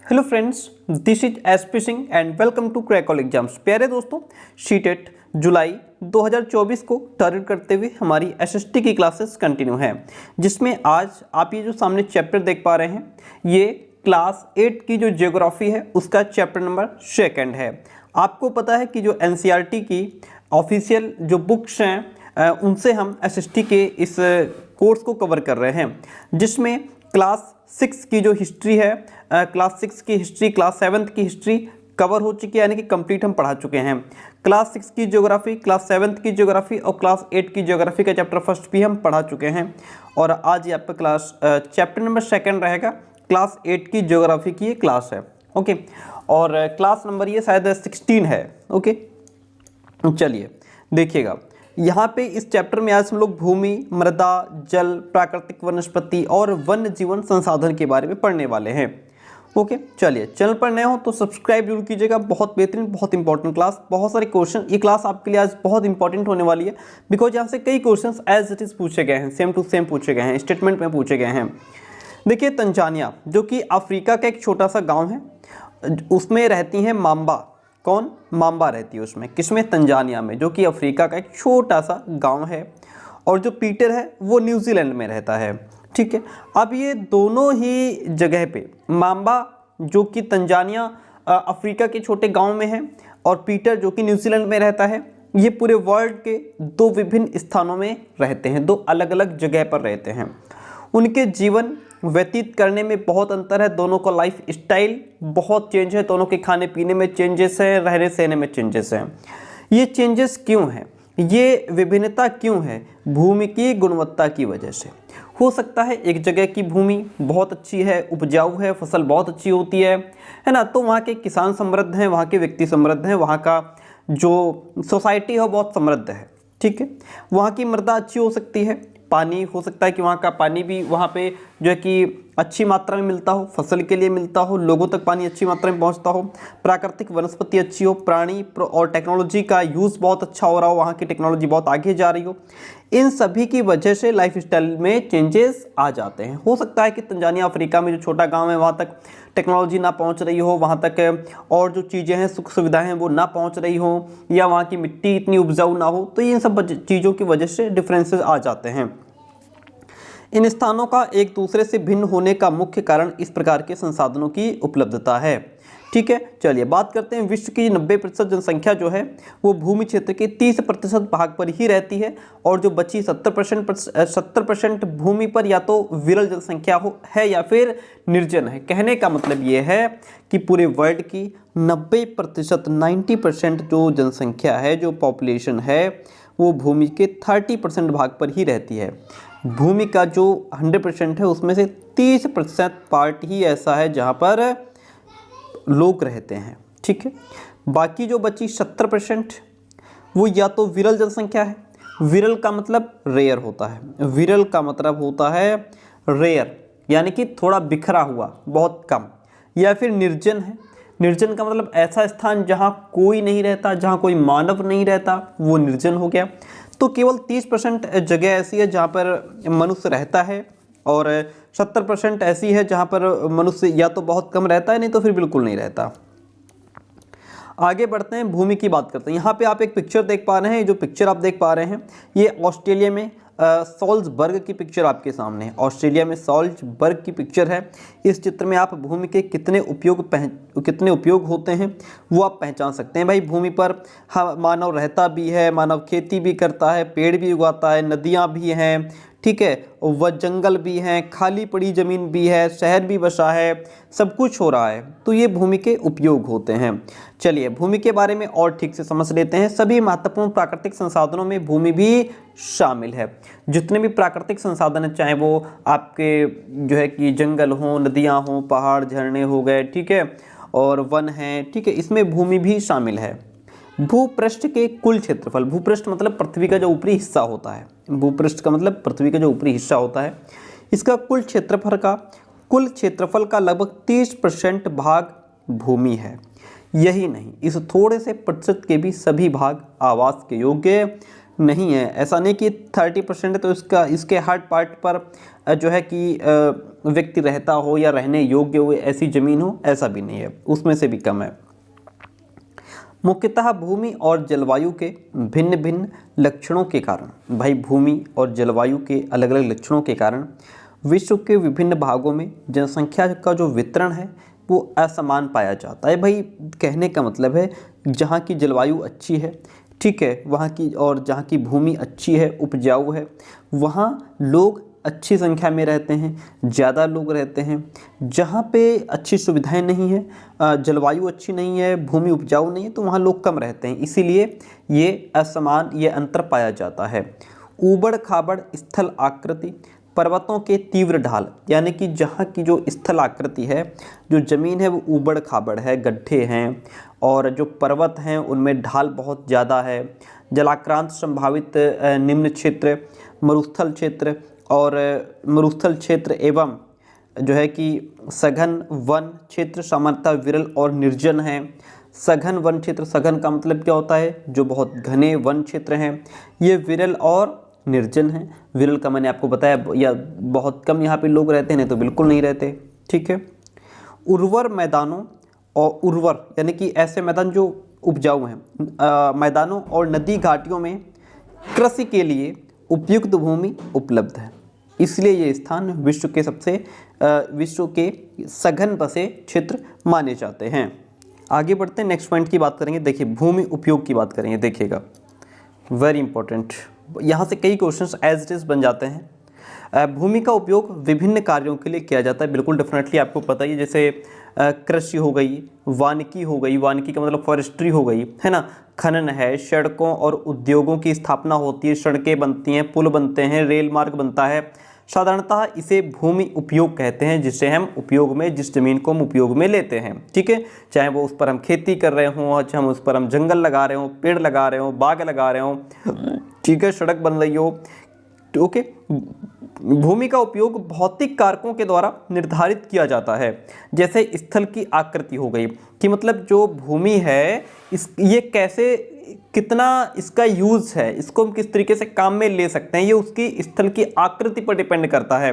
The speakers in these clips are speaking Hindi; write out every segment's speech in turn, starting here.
Hello friends, this is SP Singh and welcome to crack all exams. प्यारे दोस्तों, शीटेट जुलाई 2024 को टारगेट करते हुए हमारी एसएसटी की क्लासेस कंटिन्यू हैं, जिसमें आज आप ये जो सामने चैप्टर देख पा रहे हैं, ये क्लास 8 की जो ज्योग्राफी है उसका चैप्टर नंबर 2 है। आपको पता है कि जो एनसीईआरटी की ऑफिशियल जो बुक्स हैं उनसे हम एसएसटी के इस कोर्स को कवर कर रहे हैं, जिसमें क्लास 6 की जो हिस्ट्री है, क्लास 6 की हिस्ट्री, क्लास 7 की हिस्ट्री कवर हो चुकी है, यानी कि कंप्लीट हम पढ़ा चुके हैं। क्लास 6 की ज्योग्राफी, क्लास 7 की ज्योग्राफी और क्लास 8 की ज्योग्राफी का चैप्टर फर्स्ट भी हम पढ़ा चुके हैं। और आज ये आपका क्लास चैप्टर नंबर 2 रहेगा। क्लास 8 की ज्योग्राफी की ये क्लास है, ओके। और क्लास नंबर ये शायद 16 है, ओके। चलिए देखिएगा, यहाँ पे इस चैप्टर में आज हम लोग भूमि, मृदा, जल, प्राकृतिक वनस्पति और वन्य जीवन संसाधन के बारे में पढ़ने वाले हैं, ओके। चलिए, चैनल पर नए हो तो सब्सक्राइब जरूर कीजिएगा। बहुत बेहतरीन, बहुत इंपॉर्टेंट क्लास, बहुत सारे क्वेश्चन। ये क्लास आपके लिए आज बहुत इंपॉर्टेंट होने वाली है, बिकॉज यहाँ से कई क्वेश्चन एज इट इज पूछे गए हैं, सेम टू सेम पूछे गए हैं, स्टेटमेंट में पूछे गए हैं। देखिए, तंजानिया जो कि अफ्रीका का एक छोटा सा गाँव है, उसमें रहती हैं माम्बा। कौन? माम्बा रहती है उसमें। किसमें? तंजानिया में, जो कि अफ्रीका का एक छोटा सा गांव है। और जो पीटर है वो न्यूजीलैंड में रहता है, ठीक है। अब ये दोनों ही जगह पे, माम्बा जो कि तंजानिया अफ्रीका के छोटे गांव में है और पीटर जो कि न्यूजीलैंड में रहता है, ये पूरे वर्ल्ड के दो विभिन्न स्थानों में रहते हैं, दो अलग अलग जगह पर रहते हैं। उनके जीवन व्यतीत करने में बहुत अंतर है, दोनों का लाइफ स्टाइल बहुत चेंज है, दोनों के खाने पीने में चेंजेस है, रहने सहने में चेंजेस हैं। ये चेंजेस क्यों हैं? ये विभिन्नता क्यों है? भूमि की गुणवत्ता की वजह से। हो सकता है एक जगह की भूमि बहुत अच्छी है, उपजाऊ है, फसल बहुत अच्छी होती है ना, तो वहाँ के किसान समृद्ध हैं, वहाँ के व्यक्ति समृद्ध हैं, वहाँ का जो सोसाइटी है वो बहुत समृद्ध है, ठीक है। वहाँ की मृदा अच्छी हो सकती है, पानी हो सकता है कि वहाँ का पानी भी वहाँ पे जो है कि अच्छी मात्रा में मिलता हो, फसल के लिए मिलता हो, लोगों तक पानी अच्छी मात्रा में पहुँचता हो, प्राकृतिक वनस्पति अच्छी हो, प्राणी और टेक्नोलॉजी का यूज़ बहुत अच्छा हो रहा हो, वहाँ की टेक्नोलॉजी बहुत आगे जा रही हो। इन सभी की वजह से लाइफ स्टाइल में चेंजेस आ जाते हैं। हो सकता है कि तंजानिया अफ्रीका में जो छोटा गाँव है वहाँ तक टेक्नोलॉजी ना पहुँच रही हो, वहाँ तक और जो चीज़ें हैं, सुख सुविधाएँ हैं, वो ना पहुँच रही हो, या वहाँ की मिट्टी इतनी उपजाऊ ना हो, तो इन सब चीज़ों की वजह से डिफरेंसेस आ जाते हैं। इन स्थानों का एक दूसरे से भिन्न होने का मुख्य कारण इस प्रकार के संसाधनों की उपलब्धता है, ठीक है। चलिए बात करते हैं। विश्व की 90% जनसंख्या जो है वो भूमि क्षेत्र के 30% भाग पर ही रहती है, और जो बची 70% भूमि पर या तो विरल जनसंख्या है या फिर निर्जन है। कहने का मतलब ये है कि पूरे वर्ल्ड की 90% जो जनसंख्या है, जो पॉपुलेशन है, वो भूमि के 30% भाग पर ही रहती है। भूमि का जो 100% है उसमें से 30% पार्ट ही ऐसा है जहाँ पर लोग रहते हैं, ठीक है। बाकी जो बची 70% वो या तो विरल जनसंख्या है। विरल का मतलब रेयर होता है, विरल का मतलब होता है रेयर, यानी कि थोड़ा बिखरा हुआ, बहुत कम। या फिर निर्जन है। निर्जन का मतलब ऐसा स्थान जहाँ कोई नहीं रहता, जहाँ कोई मानव नहीं रहता, वो निर्जन हो गया। तो केवल 30% जगह ऐसी है जहाँ पर मनुष्य रहता है, और 70% ऐसी है जहाँ पर मनुष्य या तो बहुत कम रहता है, नहीं तो फिर बिल्कुल नहीं रहता। आगे बढ़ते हैं, भूमि की बात करते हैं। यहाँ पे आप एक पिक्चर देख पा रहे हैं। जो पिक्चर आप देख पा रहे हैं ये ऑस्ट्रेलिया में सॉल्जबर्ग की पिक्चर आपके सामने है। ऑस्ट्रेलिया में सॉल्जबर्ग की पिक्चर है। इस चित्र में आप भूमि के कितने उपयोग होते हैं वो आप पहचान सकते हैं। भाई, भूमि पर मानव रहता भी है, मानव खेती भी करता है, पेड़ भी उगाता है, नदियाँ भी हैं, ठीक है, वह जंगल भी हैं, खाली पड़ी ज़मीन भी है, शहर भी बसा है, सब कुछ हो रहा है। तो ये भूमि के उपयोग होते हैं। चलिए भूमि के बारे में और ठीक से समझ लेते हैं। सभी महत्वपूर्ण प्राकृतिक संसाधनों में भूमि भी शामिल है। जितने भी प्राकृतिक संसाधन हैं, चाहे वो आपके जो है कि जंगल हों, नदियाँ हों, पहाड़ झरने हो गए, ठीक है, और वन हैं, ठीक है, इसमें भूमि भी शामिल है। भूपृष्ठ के कुल क्षेत्रफल, भूपृष्ठ मतलब पृथ्वी का जो ऊपरी हिस्सा होता है, भूपृष्ठ का मतलब पृथ्वी का जो ऊपरी हिस्सा होता है, इसका कुल क्षेत्रफल का लगभग 30% भाग भूमि है। यही नहीं, इस थोड़े से प्रतिशत के भी सभी भाग आवास के योग्य नहीं है। ऐसा नहीं कि 30% है तो इसके हर पार्ट पर जो है कि व्यक्ति रहता हो या रहने योग्य हो ऐसी ज़मीन हो, ऐसा भी नहीं है, उसमें से भी कम है। मुख्यतः भूमि और जलवायु के भिन्न भिन्न लक्षणों के कारण, भाई भूमि और जलवायु के अलग अलग लक्षणों के कारण विश्व के विभिन्न भागों में जनसंख्या का जो वितरण है वो असमान पाया जाता है। भाई कहने का मतलब है जहाँ की जलवायु अच्छी है, ठीक है, वहाँ की, और जहाँ की भूमि अच्छी है, उपजाऊ है, वहाँ लोग अच्छी संख्या में रहते हैं, ज़्यादा लोग रहते हैं। जहाँ पे अच्छी सुविधाएं नहीं है, जलवायु अच्छी नहीं है, भूमि उपजाऊ नहीं है, तो वहाँ लोग कम रहते हैं। इसीलिए ये असमान, ये अंतर पाया जाता है। ऊबड़ खाबड़ स्थल आकृति, पर्वतों के तीव्र ढाल, यानी कि जहाँ की जो स्थल आकृति है, जो ज़मीन है वो ऊबड़ खाबड़ है, गड्ढे हैं, और जो पर्वत हैं उनमें ढाल बहुत ज़्यादा है। जलाक्रांत संभावित निम्न क्षेत्र, मरुस्थल क्षेत्र और मरुस्थल क्षेत्र एवं जो है कि सघन वन क्षेत्र सामान्यतः विरल और निर्जन हैं। सघन वन क्षेत्र, सघन का मतलब क्या होता है, जो बहुत घने वन क्षेत्र हैं, ये विरल और निर्जन हैं। विरल का मैंने आपको बताया, या बहुत कम यहाँ पे लोग रहते हैं, नहीं तो बिल्कुल नहीं रहते, ठीक है। उर्वर मैदानों और उर्वर यानी कि ऐसे मैदान जो उपजाऊ हैं, मैदानों और नदी घाटियों में कृषि के लिए उपयुक्त भूमि उपलब्ध है, इसलिए ये स्थान विश्व के सघन बसे क्षेत्र माने जाते हैं। आगे बढ़ते हैं, नेक्स्ट पॉइंट की बात करेंगे। देखिए भूमि उपयोग की बात करेंगे, देखिएगा वेरी इंपॉर्टेंट, यहाँ से कई क्वेश्चंस एज इट इज बन जाते हैं। भूमि का उपयोग विभिन्न कार्यों के लिए किया जाता है, बिल्कुल डेफिनेटली आपको पता ही है, जैसे कृषि हो गई, वानिकी हो गई, वानिकी का मतलब फॉरेस्ट्री हो गई, है ना, खनन है, सड़कों और उद्योगों की स्थापना होती है, सड़कें बनती हैं, पुल बनते हैं, रेल मार्ग बनता है। साधारणतः इसे भूमि उपयोग कहते हैं, जिससे हम उपयोग में, जिस जमीन को हम उपयोग में लेते हैं, ठीक है, चाहे वो उस पर हम खेती कर रहे हों, चाहे हम उस पर हम जंगल लगा रहे हों, पेड़ लगा रहे हों, बाग लगा रहे हों, ठीक है, सड़क बन रही हो, ओके। भूमि का उपयोग भौतिक कारकों के द्वारा निर्धारित किया जाता है, जैसे स्थल की आकृति हो गई, कि मतलब जो भूमि है ये कैसे, कितना इसका यूज़ है, इसको हम किस तरीके से काम में ले सकते हैं, ये उसकी स्थल की आकृति पर डिपेंड करता है,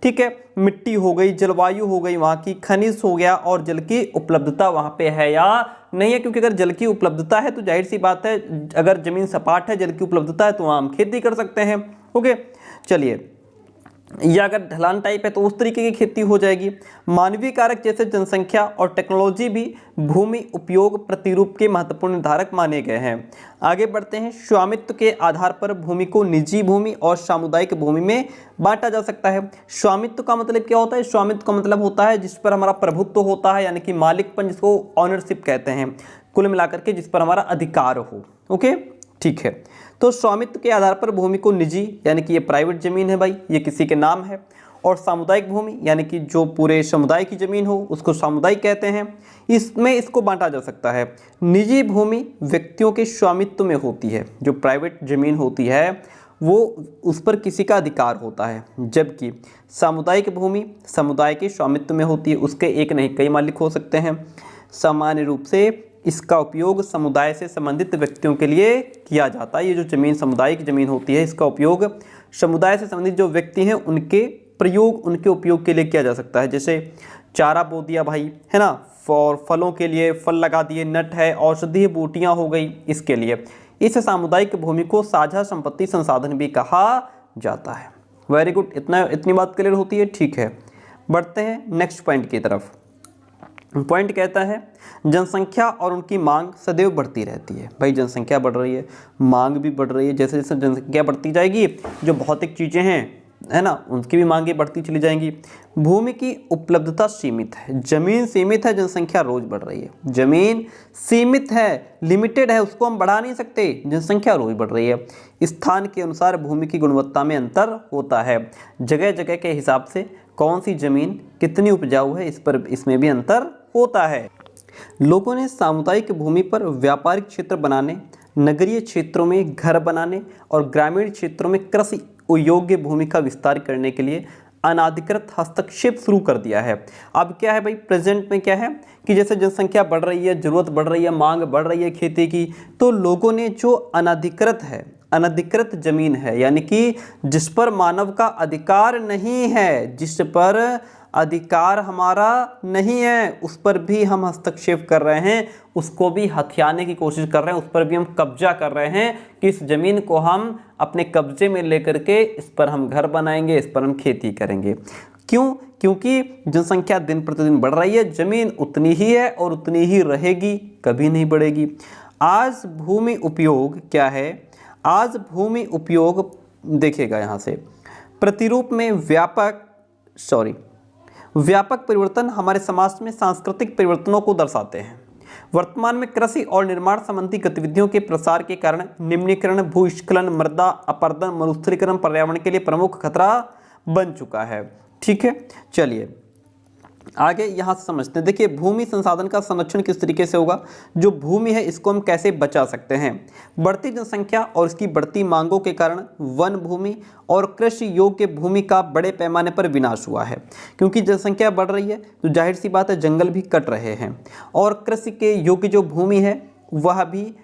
ठीक है। मिट्टी हो गई, जलवायु हो गई वहाँ की, खनिज हो गया, और जल की उपलब्धता वहाँ पे है या नहीं है, क्योंकि अगर जल की उपलब्धता है तो जाहिर सी बात है, अगर ज़मीन सपाट है, जल की उपलब्धता है, तो वहाँ हम खेती कर सकते हैं, ओके। चलिए, या अगर ढलान टाइप है तो उस तरीके की खेती हो जाएगी। मानवीय कारक जैसे जनसंख्या और टेक्नोलॉजी भी भूमि उपयोग प्रतिरूप के महत्वपूर्ण निर्धारक माने गए हैं। आगे बढ़ते हैं, स्वामित्व के आधार पर भूमि को निजी भूमि और सामुदायिक भूमि में बांटा जा सकता है। स्वामित्व का मतलब क्या होता है, स्वामित्व का मतलब होता है जिस पर हमारा प्रभुत्व होता है, यानी कि मालिकपन, जिसको ऑनरशिप कहते हैं, कुल मिलाकर के जिस पर हमारा अधिकार हो, ओके, ठीक है। तो स्वामित्व के आधार पर भूमि को निजी, यानी कि ये प्राइवेट जमीन है भाई, ये किसी के नाम है, और सामुदायिक भूमि यानी कि जो पूरे समुदाय की जमीन हो उसको सामुदायिक कहते हैं, इसमें इसको बांटा जा सकता है। निजी भूमि व्यक्तियों के स्वामित्व में होती है, जो प्राइवेट जमीन होती है वो उस पर किसी का अधिकार होता है, जबकि सामुदायिक भूमि समुदाय के स्वामित्व में होती है, उसके एक नहीं कई मालिक हो सकते हैं। सामान्य रूप से इसका उपयोग समुदाय से संबंधित व्यक्तियों के लिए किया जाता है। ये जो जमीन सामुदायिक जमीन होती है, इसका उपयोग समुदाय से संबंधित जो व्यक्ति हैं उनके उपयोग के लिए किया जा सकता है। जैसे चारा बो दिया भाई, है ना, और फलों के लिए फल लगा दिए, नट है, औषधीय बूटियां हो गई, इसके लिए। इस सामुदायिक भूमि को साझा संपत्ति संसाधन भी कहा जाता है। वेरी गुड, इतनी बात क्लियर होती है, ठीक है। बढ़ते हैं नेक्स्ट पॉइंट की तरफ। पॉइंट कहता है जनसंख्या और उनकी मांग सदैव बढ़ती रहती है। भाई जनसंख्या बढ़ रही है, मांग भी बढ़ रही है, जैसे जैसे जनसंख्या बढ़ती जाएगी जो भौतिक चीज़ें हैं, है ना, उनकी भी मांगें बढ़ती चली जाएंगी। भूमि की उपलब्धता सीमित है, जमीन सीमित है, जनसंख्या रोज बढ़ रही है। जमीन सीमित है, लिमिटेड है, उसको हम बढ़ा नहीं सकते, जनसंख्या रोज बढ़ रही है। स्थान के अनुसार भूमि की गुणवत्ता में अंतर होता है, जगह जगह के हिसाब से कौन सी जमीन कितनी उपजाऊ है इसमें भी अंतर होता है। लोगों ने सामुदायिक भूमि पर व्यापारिक क्षेत्र बनाने, नगरीय क्षेत्रों में घर बनाने और ग्रामीण क्षेत्रों में कृषि योग्य भूमि का विस्तार करने के लिए अनाधिकृत हस्तक्षेप शुरू कर दिया है। अब क्या है भाई, प्रेजेंट में क्या है कि जैसे जनसंख्या बढ़ रही है, ज़रूरत बढ़ रही है, मांग बढ़ रही है खेती की, तो लोगों ने जो अनाधिकृत है, अनधिकृत जमीन है, यानी कि जिस पर मानव का अधिकार नहीं है, जिस पर अधिकार हमारा नहीं है, उस पर भी हम हस्तक्षेप कर रहे हैं, उसको भी हथियाने की कोशिश कर रहे हैं, उस पर भी हम कब्जा कर रहे हैं कि इस जमीन को हम अपने कब्जे में लेकर के इस पर हम घर बनाएंगे, इस पर हम खेती करेंगे। क्यों? क्योंकि जनसंख्या दिन प्रतिदिन बढ़ रही है, जमीन उतनी ही है और उतनी ही रहेगी, कभी नहीं बढ़ेगी। आज भूमि उपयोग क्या है? आज भूमि उपयोग देखिएगा यहाँ से, प्रतिरूप में व्यापक परिवर्तन हमारे समाज में सांस्कृतिक परिवर्तनों को दर्शाते हैं। वर्तमान में कृषि और निर्माण संबंधी गतिविधियों के प्रसार के कारण निम्नीकरण, भूस्खलन, मृदा अपरदन, मरुस्थलीकरण पर्यावरण के लिए प्रमुख खतरा बन चुका है। ठीक है, चलिए आगे यहाँ से समझते हैं। देखिए, भूमि संसाधन का संरक्षण किस तरीके से होगा? जो भूमि है इसको हम कैसे बचा सकते हैं? बढ़ती जनसंख्या और इसकी बढ़ती मांगों के कारण वन भूमि और कृषि योग्य भूमि का बड़े पैमाने पर विनाश हुआ है। क्योंकि जनसंख्या बढ़ रही है तो जाहिर सी बात है जंगल भी कट रहे हैं और कृषि के योग्य जो भूमि है वह भी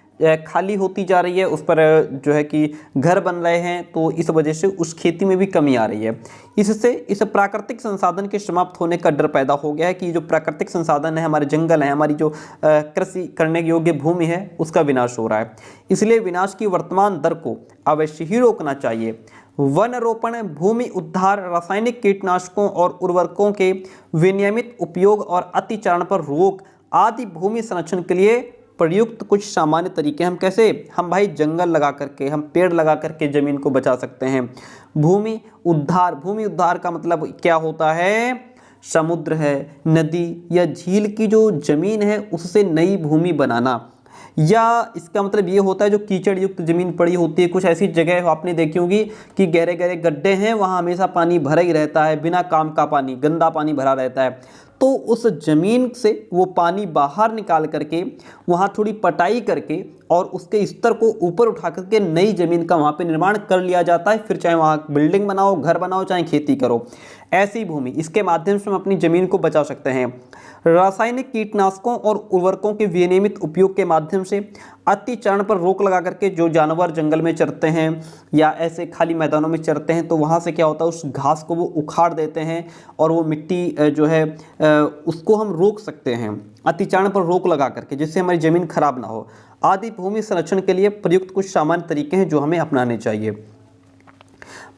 खाली होती जा रही है, उस पर जो है कि घर बन रहे हैं, तो इस वजह से उस खेती में भी कमी आ रही है। इससे इस प्राकृतिक संसाधन के समाप्त होने का डर पैदा हो गया है कि जो प्राकृतिक संसाधन है, हमारे जंगल हैं, हमारी जो कृषि करने योग्य भूमि है, उसका विनाश हो रहा है। इसलिए विनाश की वर्तमान दर को अवश्य ही रोकना चाहिए। वन रोपण, भूमि उद्धार, रासायनिक कीटनाशकों और उर्वरकों के विनियमित उपयोग और अतिचारण पर रोक आदि भूमि संरक्षण के लिए प्रयुक्त कुछ सामान्य तरीके हम कैसे, हम भाई जंगल लगा करके, हम पेड़ लगा करके ज़मीन को बचा सकते हैं। भूमि उद्धार का मतलब क्या होता है? समुद्र है, नदी या झील की जो ज़मीन है उससे नई भूमि बनाना, या इसका मतलब ये होता है जो कीचड़ युक्त ज़मीन पड़ी होती है, कुछ ऐसी जगह आपने देखी होगी कि गहरे गहरे गड्ढे हैं, वहाँ हमेशा पानी भरा ही रहता है, बिना काम का पानी, गंदा पानी भरा रहता है। तो उस ज़मीन से वो पानी बाहर निकाल करके वहाँ थोड़ी पटाई करके और उसके स्तर को ऊपर उठा करके नई ज़मीन का वहाँ पे निर्माण कर लिया जाता है। फिर चाहे वहाँ बिल्डिंग बनाओ, घर बनाओ, चाहे खेती करो, ऐसी भूमि, इसके माध्यम से हम अपनी ज़मीन को बचा सकते हैं। रासायनिक कीटनाशकों और उर्वरकों के विनियमित उपयोग के माध्यम से अतिचारण पर रोक लगा करके जो जानवर जंगल में चरते हैं या ऐसे खाली मैदानों में चरते हैं, तो वहाँ से क्या होता है, उस घास को वो उखाड़ देते हैं और वो मिट्टी जो है उसको हम रोक सकते हैं अतिचारण पर रोक लगा करके, जिससे हमारी ज़मीन खराब ना हो। आदि भूमि संरक्षण के लिए प्रयुक्त कुछ सामान्य तरीके हैं जो हमें अपनाने चाहिए।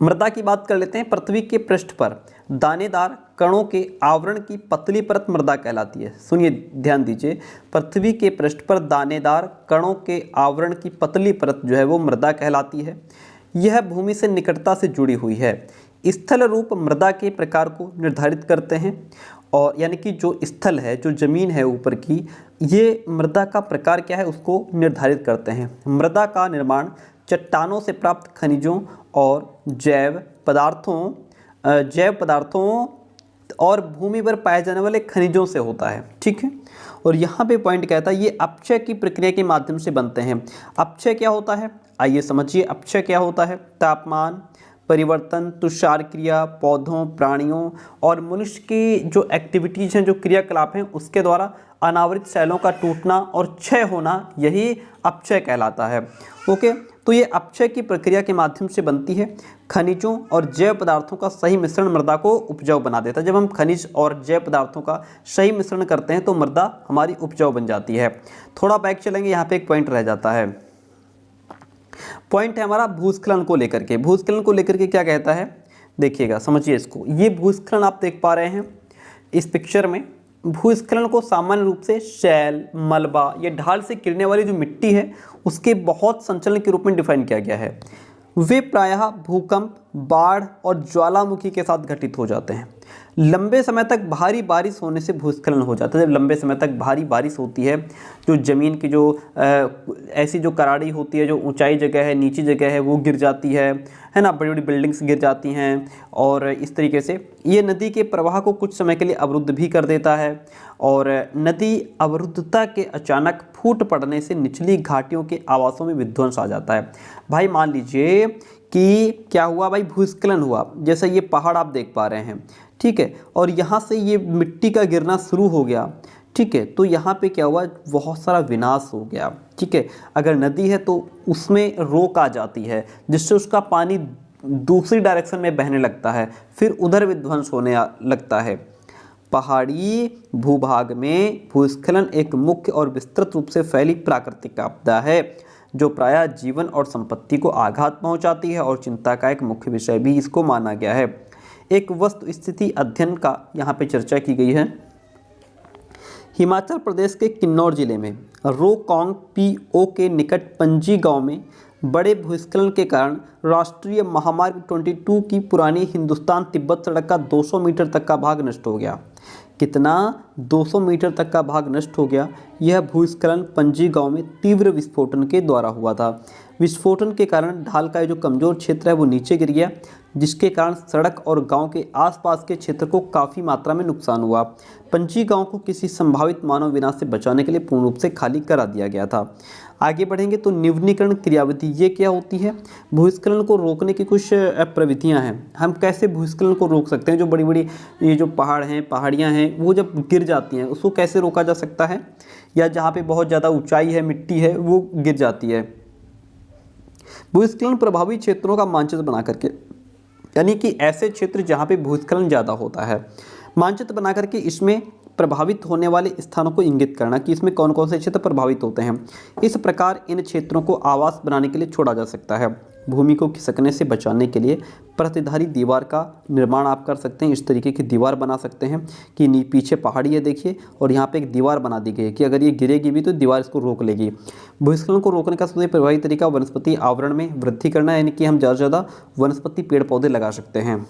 मृदा की बात कर लेते हैं। पृथ्वी के पृष्ठ पर दानेदार कणों के आवरण की पतली परत मृदा कहलाती है। सुनिए, ध्यान दीजिए, पृथ्वी के पृष्ठ पर दानेदार कणों के आवरण की पतली परत जो है वो मृदा कहलाती है। यह भूमि से निकटता से जुड़ी हुई है। स्थल रूप मृदा के प्रकार को निर्धारित करते हैं, और यानी कि जो स्थल है, जो ज़मीन है ऊपर की, ये मृदा का प्रकार क्या है उसको निर्धारित करते हैं। मृदा का निर्माण चट्टानों से प्राप्त खनिजों और जैव पदार्थों और भूमि पर पाए जाने वाले खनिजों से होता है। ठीक है, और यहाँ पे पॉइंट कहता है ये अपक्षय की प्रक्रिया के माध्यम से बनते हैं। अपक्षय क्या होता है, आइए समझिए। अपक्षय क्या होता है? तापमान परिवर्तन, तुषार क्रिया, पौधों, प्राणियों और मनुष्य की जो एक्टिविटीज़ हैं, जो क्रियाकलाप हैं, उसके द्वारा अनावृत शैलों का टूटना और क्षय होना, यही अपक्षय कहलाता है। ओके, तो ये अपक्षय की प्रक्रिया के माध्यम से बनती है। खनिजों और जैव पदार्थों का सही मिश्रण मृदा को उपजाऊ बना देता है। जब हम खनिज और जैव पदार्थों का सही मिश्रण करते हैं तो मृदा हमारी उपजाऊ बन जाती है। थोड़ा बैक चलेंगे, यहाँ पे एक पॉइंट रह जाता है। पॉइंट है हमारा भूस्खलन को लेकर के। भूस्खलन को लेकर के क्या कहता है, देखिएगा, समझिए इसको। ये भूस्खलन आप देख पा रहे हैं इस पिक्चर में। भूस्खलन को सामान्य रूप से शैल, मलबा या ढाल से गिरने वाली जो मिट्टी है उसके बहुत संचलन के रूप में डिफाइन किया गया है। वे प्रायः भूकंप, बाढ़ और ज्वालामुखी के साथ घटित हो जाते हैं। लंबे समय तक भारी बारिश होने से भूस्खलन हो जाता है। जब लंबे समय तक भारी बारिश होती है, जो ज़मीन की जो ऐसी जो कराड़ी होती है, जो ऊंचाई जगह है, नीची जगह है, वो गिर जाती है ना, बड़ी बड़ी बिल्डिंग्स गिर जाती हैं, और इस तरीके से ये नदी के प्रवाह को कुछ समय के लिए अवरुद्ध भी कर देता है। और नदी अवरुद्धता के अचानक फूट पड़ने से निचली घाटियों के आवासों में विध्वंस आ जाता है। भाई मान लीजिए कि क्या हुआ भाई, भूस्खलन हुआ, जैसे ये पहाड़ आप देख पा रहे हैं, ठीक है, और यहाँ से ये मिट्टी का गिरना शुरू हो गया, ठीक है। तो यहाँ पे क्या हुआ, बहुत सारा विनाश हो गया। ठीक है, अगर नदी है तो उसमें रोक आ जाती है जिससे उसका पानी दूसरी डायरेक्शन में बहने लगता है, फिर उधर विध्वंस होने लगता है। पहाड़ी भूभाग में भूस्खलन एक मुख्य और विस्तृत रूप से फैली प्राकृतिक आपदा है जो प्रायः जीवन और संपत्ति को आघात पहुंचाती है और चिंता का एक मुख्य विषय भी इसको माना गया है। एक वस्तु स्थिति अध्ययन का यहाँ पे चर्चा की गई है। हिमाचल प्रदेश के किन्नौर जिले में रोकोंग पीओ के निकट पंजी गांव में बड़े भूस्खलन के कारण राष्ट्रीय महामार्ग 22 की पुरानी हिंदुस्तान तिब्बत सड़क का 200 मीटर तक का भाग नष्ट हो गया। कितना, 200 मीटर तक का भाग नष्ट हो गया। यह भूस्खलन पंजी गांव में तीव्र विस्फोटन के द्वारा हुआ था। विस्फोटन के कारण ढाल का जो कमज़ोर क्षेत्र है वो नीचे गिर गया, जिसके कारण सड़क और गांव के आसपास के क्षेत्र को काफ़ी मात्रा में नुकसान हुआ। पंजी गांव को किसी संभावित मानव विनाश से बचाने के लिए पूर्ण रूप से खाली करा दिया गया था। आगे बढ़ेंगे तो न्यूनीकरण क्रियाविधि ये क्या होती है। भूस्खलन को रोकने की कुछ प्रविधियां हैं। हम कैसे भूस्खलन को रोक सकते हैं, जो बड़ी बड़ी ये जो पहाड़ हैं, पहाड़ियां हैं, वो जब गिर जाती हैं उसको कैसे रोका जा सकता है, या जहाँ पे बहुत ज़्यादा ऊंचाई है, मिट्टी है, वो गिर जाती है। भूस्खलन प्रभावित क्षेत्रों का मानचित्र बना करके, यानी कि ऐसे क्षेत्र जहाँ पे भूस्खलन ज़्यादा होता है, मानचित्र बना करके इसमें प्रभावित होने वाले स्थानों को इंगित करना कि इसमें कौन कौन से क्षेत्र प्रभावित होते हैं। इस प्रकार इन क्षेत्रों को आवास बनाने के लिए छोड़ा जा सकता है। भूमि को खिसकने से बचाने के लिए प्रतिधारी दीवार का निर्माण आप कर सकते हैं। इस तरीके की दीवार बना सकते हैं कि पीछे पहाड़ी है देखिए, और यहाँ पे एक दीवार बना दी गई है कि अगर ये गिरेगी भी तो दीवार इसको रोक लेगी। भूस्खलन को रोकने का सबसे प्रभावी तरीका वनस्पति आवरण में वृद्धि करना है, यानी कि हम ज़्यादा से ज़्यादा वनस्पति पेड़ पौधे लगा सकते हैं।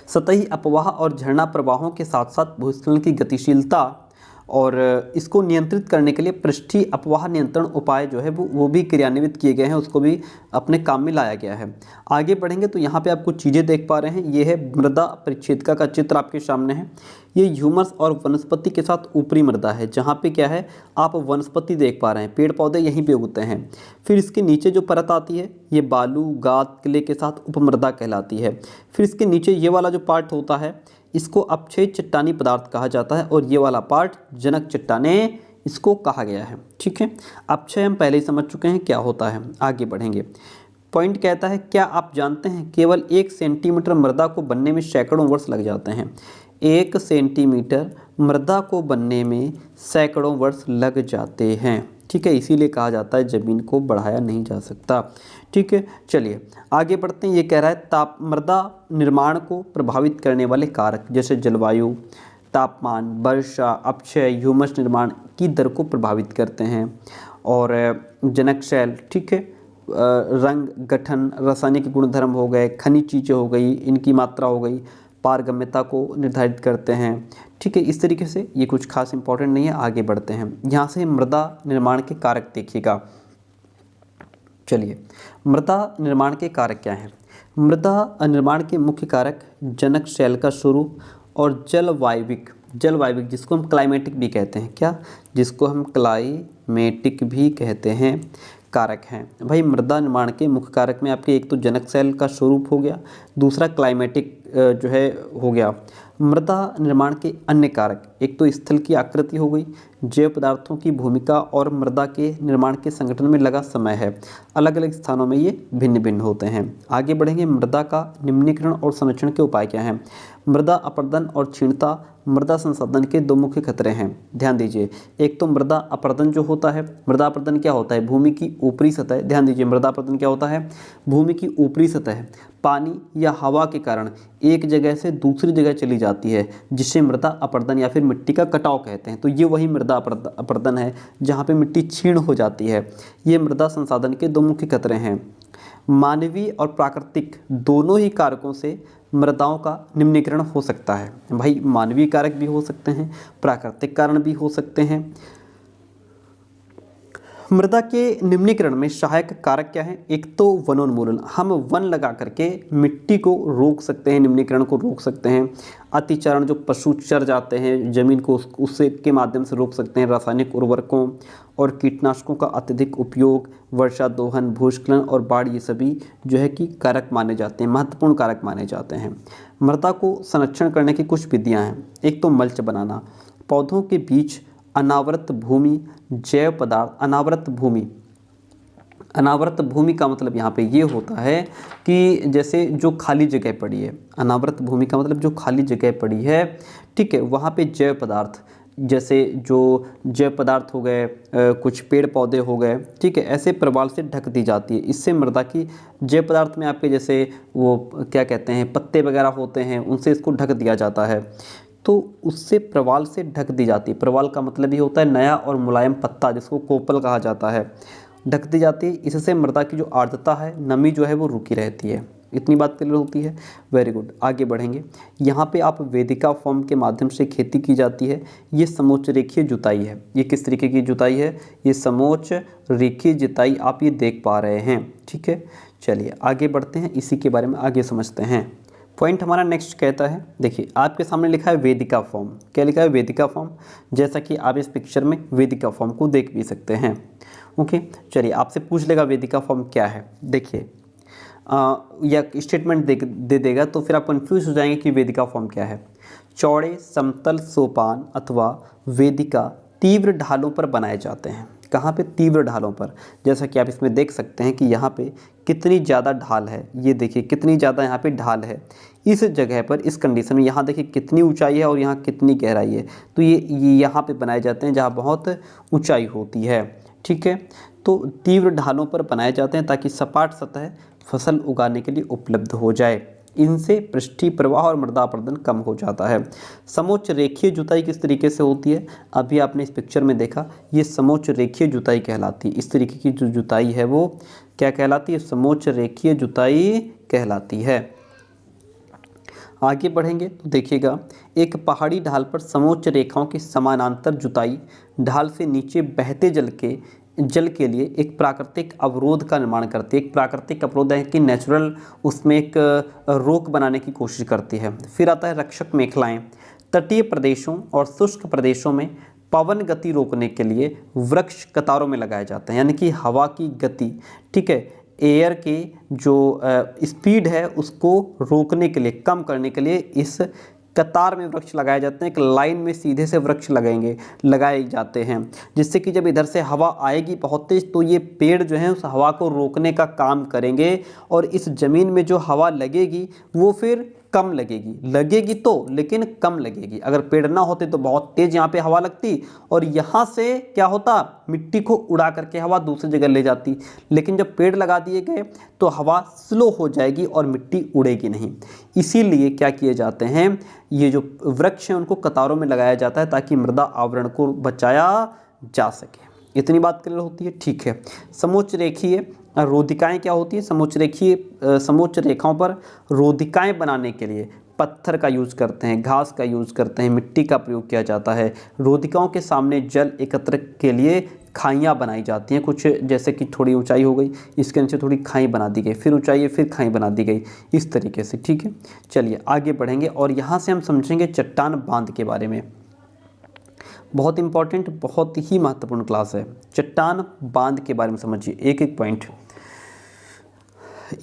सतही अपवाह और झरना प्रवाहों के साथ साथ भूस्खलन की गतिशीलता और इसको नियंत्रित करने के लिए पृष्ठीय अपवाह नियंत्रण उपाय जो है वो भी क्रियान्वित किए गए हैं, उसको भी अपने काम में लाया गया है। आगे बढ़ेंगे तो यहाँ पे आप कुछ चीज़ें देख पा रहे हैं। ये है मृदा परिच्छेदिका का चित्र आपके सामने है। ये ह्यूमस और वनस्पति के साथ ऊपरी मृदा है, जहाँ पे क्या है आप वनस्पति देख पा रहे हैं, पेड़ पौधे यहीं पे उगते हैं। फिर इसके नीचे जो परत आती है ये बालू गाद किले के साथ उपमृदा कहलाती है। फिर इसके नीचे ये वाला जो पार्ट होता है इसको अपक्षय चट्टानी पदार्थ कहा जाता है, और ये वाला पार्ट जनक चट्टाने इसको कहा गया है। ठीक है, अपक्षय हम पहले ही समझ चुके हैं क्या होता है। आगे बढ़ेंगे। पॉइंट कहता है, क्या आप जानते हैं केवल 1 सेंटीमीटर मृदा को बनने में सैकड़ों वर्ष लग जाते हैं। 1 सेंटीमीटर मृदा को बनने में सैकड़ों वर्ष लग जाते हैं। ठीक है, इसीलिए कहा जाता है ज़मीन को बढ़ाया नहीं जा सकता। ठीक है, चलिए आगे बढ़ते हैं। ये कह रहा है मृदा निर्माण को प्रभावित करने वाले कारक जैसे जलवायु, तापमान, वर्षा, अपक्षय, ह्यूमस निर्माण की दर को प्रभावित करते हैं। और जनक शैल, ठीक है, रंग, गठन, रासायनिक गुणधर्म हो गए, खनिज चीज़ें हो गई, इनकी मात्रा हो गई, पारगम्यता को निर्धारित करते हैं। ठीक है, इस तरीके से ये कुछ खास इंपॉर्टेंट नहीं है। आगे बढ़ते हैं। यहाँ से मृदा निर्माण के कारक देखिएगा। चलिए, मृदा निर्माण के कारक क्या हैं। मृदा निर्माण के मुख्य कारक जनक शैल का स्वरूप और जलवायविक जिसको हम क्लाइमेटिक भी कहते हैं, क्या, जिसको हम क्लाइमेटिक भी कहते हैं, कारक हैं। भाई मृदा निर्माण के मुख्य कारक में आपके एक तो जनक शैल का स्वरूप हो गया, दूसरा क्लाइमेटिक जो है हो गया। मृदा निर्माण के अन्य कारक, एक तो स्थल की आकृति हो गई, जैव पदार्थों की भूमिका और मृदा के निर्माण के संगठन में लगा समय है। अलग अलग स्थानों में ये भिन्न भिन्न होते हैं। आगे बढ़ेंगे। मृदा का निम्नीकरण और संरक्षण के उपाय क्या हैं। मृदा अपरदन और क्षीणता मृदा संसाधन के 2 मुख्य खतरे हैं। ध्यान दीजिए, एक तो मृदा अपरदन जो होता है, मृदा अपरदन क्या होता है, भूमि की ऊपरी सतह, ध्यान दीजिए मृदा अपरदन क्या होता है, भूमि की ऊपरी सतह पानी या हवा के कारण एक जगह से दूसरी जगह चली जाती है, जिसे मृदा अपरदन या फिर मिट्टी का कटाव कहते हैं। तो ये वही मृदा अपरदन है जहाँ पे मिट्टी क्षीण हो जाती है। ये मृदा संसाधन के 2 मुख्य खतरे हैं। मानवीय और प्राकृतिक दोनों ही कारकों से मृदाओं का निम्नीकरण हो सकता है। भाई मानवीय कारक भी हो सकते हैं, प्राकृतिक कारण भी हो सकते हैं। मृदा के निम्नीकरण में सहायक कारक क्या है। एक तो वनोन्मूलन, हम वन लगा करके मिट्टी को रोक सकते हैं, निम्नीकरण को रोक सकते हैं। अतिचारण, जो पशु चर जाते हैं जमीन को, उससे के माध्यम से रोक सकते हैं। रासायनिक उर्वरकों और कीटनाशकों का अत्यधिक उपयोग, वर्षा दोहन, भूस्खलन और बाढ़, ये सभी जो है कि कारक माने जाते हैं, महत्वपूर्ण कारक माने जाते हैं। मृदा को संरक्षण करने की कुछ विधियाँ हैं। एक तो मल्च बनाना, पौधों के बीच अनावृत भूमि, जैव पदार्थ। अनावृत भूमि का मतलब यहाँ पे ये होता है कि जैसे जो खाली जगह पड़ी है, अनावृत भूमि का मतलब जो खाली जगह पड़ी है, ठीक है, वहाँ पे जैव पदार्थ, जैसे जो जैव पदार्थ हो गए, कुछ पेड़ पौधे हो गए, ठीक है, ऐसे प्रवाल से ढक दी जाती है। इससे मृदा की जैव पदार्थ में आपके जैसे वो क्या कहते हैं, पत्ते वगैरह होते हैं, उनसे इसको ढक दिया जाता है, तो उससे प्रवाल से ढक दी जाती है। प्रवाल का मतलब ये होता है नया और मुलायम पत्ता, जिसको कोपल कहा जाता है, ढक दी जाती है। इससे मृदा की जो आर्द्रता है, नमी जो है वो रुकी रहती है। इतनी बात क्लियर होती है। वेरी गुड, आगे बढ़ेंगे। यहाँ पे आप वेदिका फॉर्म के माध्यम से खेती की जाती है। ये समोच्च रेखीय जुताई है। ये किस तरीके की जुताई है? ये समोच्च रेखीय जुताई आप ये देख पा रहे हैं, ठीक है। चलिए आगे बढ़ते हैं, इसी के बारे में आगे समझते हैं। पॉइंट हमारा नेक्स्ट कहता है, देखिए आपके सामने लिखा है वेदिका फॉर्म। क्या लिखा है? वेदिका फॉर्म। जैसा कि आप इस पिक्चर में वेदिका फॉर्म को देख भी सकते हैं। ओके, चलिए आपसे पूछ लेगा वेदिका फॉर्म क्या है। देखिए या स्टेटमेंट दे देगा तो फिर आप कंफ्यूज हो जाएंगे कि वेदिका फॉर्म क्या है। चौड़े समतल सोपान अथवा वेदिका तीव्र ढालों पर बनाए जाते हैं। कहाँ पे? तीव्र ढालों पर। जैसा कि आप इसमें देख सकते हैं कि यहाँ पे कितनी ज़्यादा ढाल है। ये देखिए कितनी ज़्यादा यहाँ पे ढाल है इस जगह पर, इस कंडीशन में। यहाँ देखिए कितनी ऊंचाई है और यहाँ कितनी गहराई है। तो ये यहाँ पे बनाए जाते हैं जहाँ बहुत ऊंचाई होती है, ठीक है। तो तीव्र ढालों पर बनाए जाते हैं ताकि सपाट सतह फसल उगाने के लिए उपलब्ध हो जाए। इनसे पृष्ठीय प्रवाह और मृदा अपरदन कम हो जाता है। समोच्च रेखीय जुताई किस तरीके से होती है? अभी आपने इस पिक्चर में देखा, ये समोच्च रेखीय जुताई कहलाती है। इस तरीके की जो जुताई है वो क्या कहलाती है? समोच्च रेखीय जुताई कहलाती है। आगे बढ़ेंगे तो देखिएगा, एक पहाड़ी ढाल पर समोच्च रेखाओं की समानांतर जुताई ढाल से नीचे बहते जल के लिए एक प्राकृतिक अवरोध का निर्माण करती है। एक प्राकृतिक अवरोध है कि नेचुरल, उसमें एक रोक बनाने की कोशिश करती है। फिर आता है रक्षक मेखलाएं। तटीय प्रदेशों और शुष्क प्रदेशों में पवन गति रोकने के लिए वृक्ष कतारों में लगाए जाते हैं, यानी कि हवा की गति, ठीक है, एयर के जो स्पीड है उसको रोकने के लिए, कम करने के लिए इस कतार में वृक्ष लगाए जाते हैं। एक लाइन में सीधे से वृक्ष लगाए जाते हैं, जिससे कि जब इधर से हवा आएगी बहुत तेज तो ये पेड़ जो है उस हवा को रोकने का काम करेंगे, और इस ज़मीन में जो हवा लगेगी वो फिर कम लगेगी तो, लेकिन कम लगेगी। अगर पेड़ ना होते तो बहुत तेज यहाँ पे हवा लगती और यहाँ से क्या होता, मिट्टी को उड़ा करके हवा दूसरी जगह ले जाती। लेकिन जब पेड़ लगा दिए गए तो हवा स्लो हो जाएगी और मिट्टी उड़ेगी नहीं। इसीलिए क्या किए जाते हैं, ये जो वृक्ष हैं उनको कतारों में लगाया जाता है ताकि मृदा आवरण को बचाया जा सके। इतनी बात क्लियर होती है, ठीक है। समोच्च रेखीय रोधिकाएं क्या होती है? समोच्च रेखाओं पर रोधिकाएं बनाने के लिए पत्थर का यूज़ करते हैं, घास का यूज़ करते हैं, मिट्टी का प्रयोग किया जाता है। रोधिकाओं के सामने जल एकत्र के लिए खाइयाँ बनाई जाती हैं। कुछ जैसे कि थोड़ी ऊंचाई हो गई, इसके नीचे थोड़ी खाई बना दी गई, फिर ऊंचाई है, फिर खाई बना दी गई, इस तरीके से, ठीक है। चलिए आगे बढ़ेंगे और यहाँ से हम समझेंगे चट्टान बांध के बारे में। बहुत इंपॉर्टेंट, बहुत ही महत्वपूर्ण क्लास है। चट्टान बांध के बारे में समझिए एक एक पॉइंट।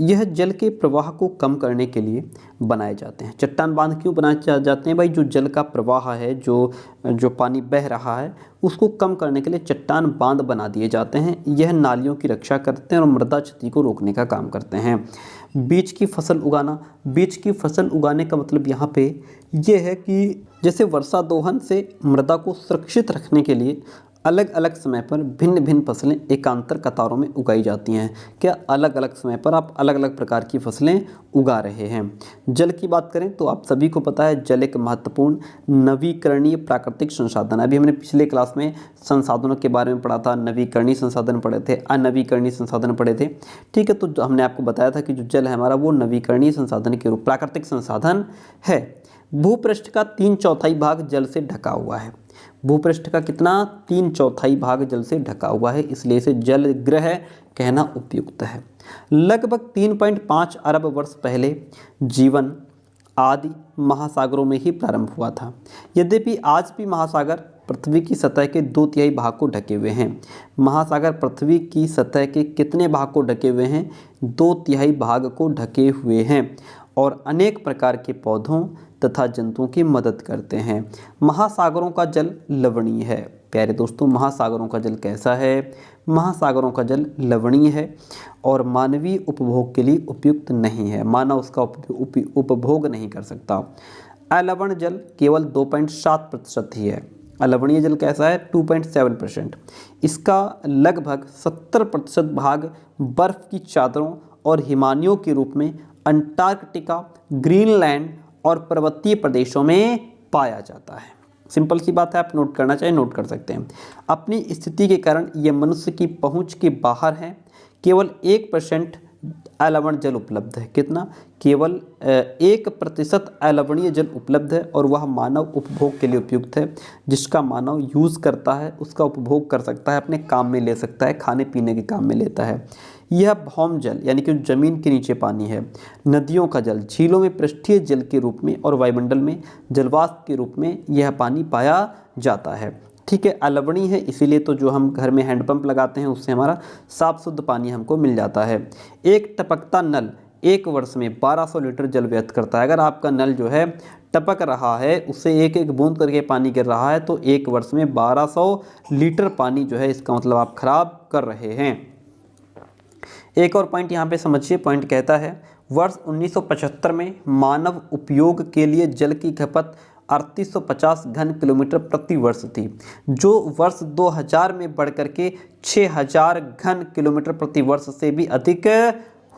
यह जल के प्रवाह को कम करने के लिए बनाए जाते हैं। चट्टान बांध क्यों बनाए जाते हैं भाई? जो जल का प्रवाह है, जो पानी बह रहा है, उसको कम करने के लिए चट्टान बांध बना दिए जाते हैं। यह नालियों की रक्षा करते हैं और मृदा क्षति को रोकने का काम करते हैं। बीज की फसल उगाना। बीज की फसल उगाने का मतलब यहाँ पे ये है कि जैसे वर्षा दोहन से मृदा को सुरक्षित रखने के लिए अलग अलग समय पर भिन्न भिन्न फसलें एकांतर कतारों में उगाई जाती हैं। क्या अलग अलग समय पर आप अलग अलग प्रकार की फसलें उगा रहे हैं। जल की बात करें तो आप सभी को पता है जल एक महत्वपूर्ण नवीकरणीय प्राकृतिक संसाधन है। अभी हमने पिछले क्लास में संसाधनों के बारे में पढ़ा था, नवीकरणीय संसाधन पढ़े थे, अनवीकरणीय संसाधन पढ़े थे, ठीक है। तो हमने आपको बताया था कि जो जल है हमारा वो नवीकरणीय संसाधन के रूप प्राकृतिक संसाधन है। भूपृष्ठ का 3/4 भाग जल से ढका हुआ है। भूपृष्ठ का कितना? 3/4 भाग जल से ढका हुआ है, इसलिए इसे जल ग्रह कहना उपयुक्त है। लगभग 3.5 अरब वर्ष पहले जीवन आदि महासागरों में ही प्रारंभ हुआ था। यद्यपि आज भी महासागर पृथ्वी की सतह के 2/3 भाग को ढके हुए हैं। महासागर पृथ्वी की सतह के कितने भाग को ढके हुए हैं? 2/3 भाग को ढके हुए हैं। और अनेक प्रकार के पौधों तथा जंतुओं की मदद करते हैं। महासागरों का जल लवणीय है। प्यारे दोस्तों, महासागरों का जल कैसा है? महासागरों का जल लवणीय है और मानवीय उपभोग के लिए उपयुक्त नहीं है। मानव उसका उपभोग नहीं कर सकता। अलवण जल केवल 2.7% ही है। अलवणीय जल कैसा है? 2.7%। इसका लगभग 70% भाग बर्फ की चादरों और हिमानियों के रूप में अंटार्कटिका, ग्रीनलैंड और पर्वतीय प्रदेशों में पाया जाता है। सिंपल सी बात है, आप नोट करना चाहें नोट कर सकते हैं। अपनी स्थिति के कारण ये मनुष्य की पहुंच के बाहर है। केवल 1% अलवण जल उपलब्ध है। कितना? केवल 1% अलवणीय जल उपलब्ध है और वह मानव उपभोग के लिए उपयुक्त है। जिसका मानव यूज़ करता है, उसका उपभोग कर सकता है, अपने काम में ले सकता है, खाने पीने के काम में लेता है। यह भौम जल यानी कि जमीन के नीचे पानी है। नदियों का जल, झीलों में पृष्ठीय जल के रूप में और वायुमंडल में जलवाष्प के रूप में यह पानी पाया जाता है। ठीक है, अलवणी है इसीलिए तो जो हम घर में हैंडपंप लगाते हैं उससे हमारा साफ शुद्ध पानी हमको मिल जाता है। एक टपकता नल 1 वर्ष में 1200 लीटर जल व्यर्थ करता है। अगर आपका नल जो है टपक रहा है, उससे एक एक बूंद करके पानी गिर रहा है, तो 1 वर्ष में 1200 लीटर पानी जो है, इसका मतलब आप खराब कर रहे हैं। एक और पॉइंट यहाँ पे समझिए। पॉइंट कहता है वर्ष 1975 में मानव उपयोग के लिए जल की खपत 3850 घन किलोमीटर प्रति वर्ष थी, जो वर्ष 2000 में बढ़कर के 6000 घन किलोमीटर प्रति वर्ष से भी अधिक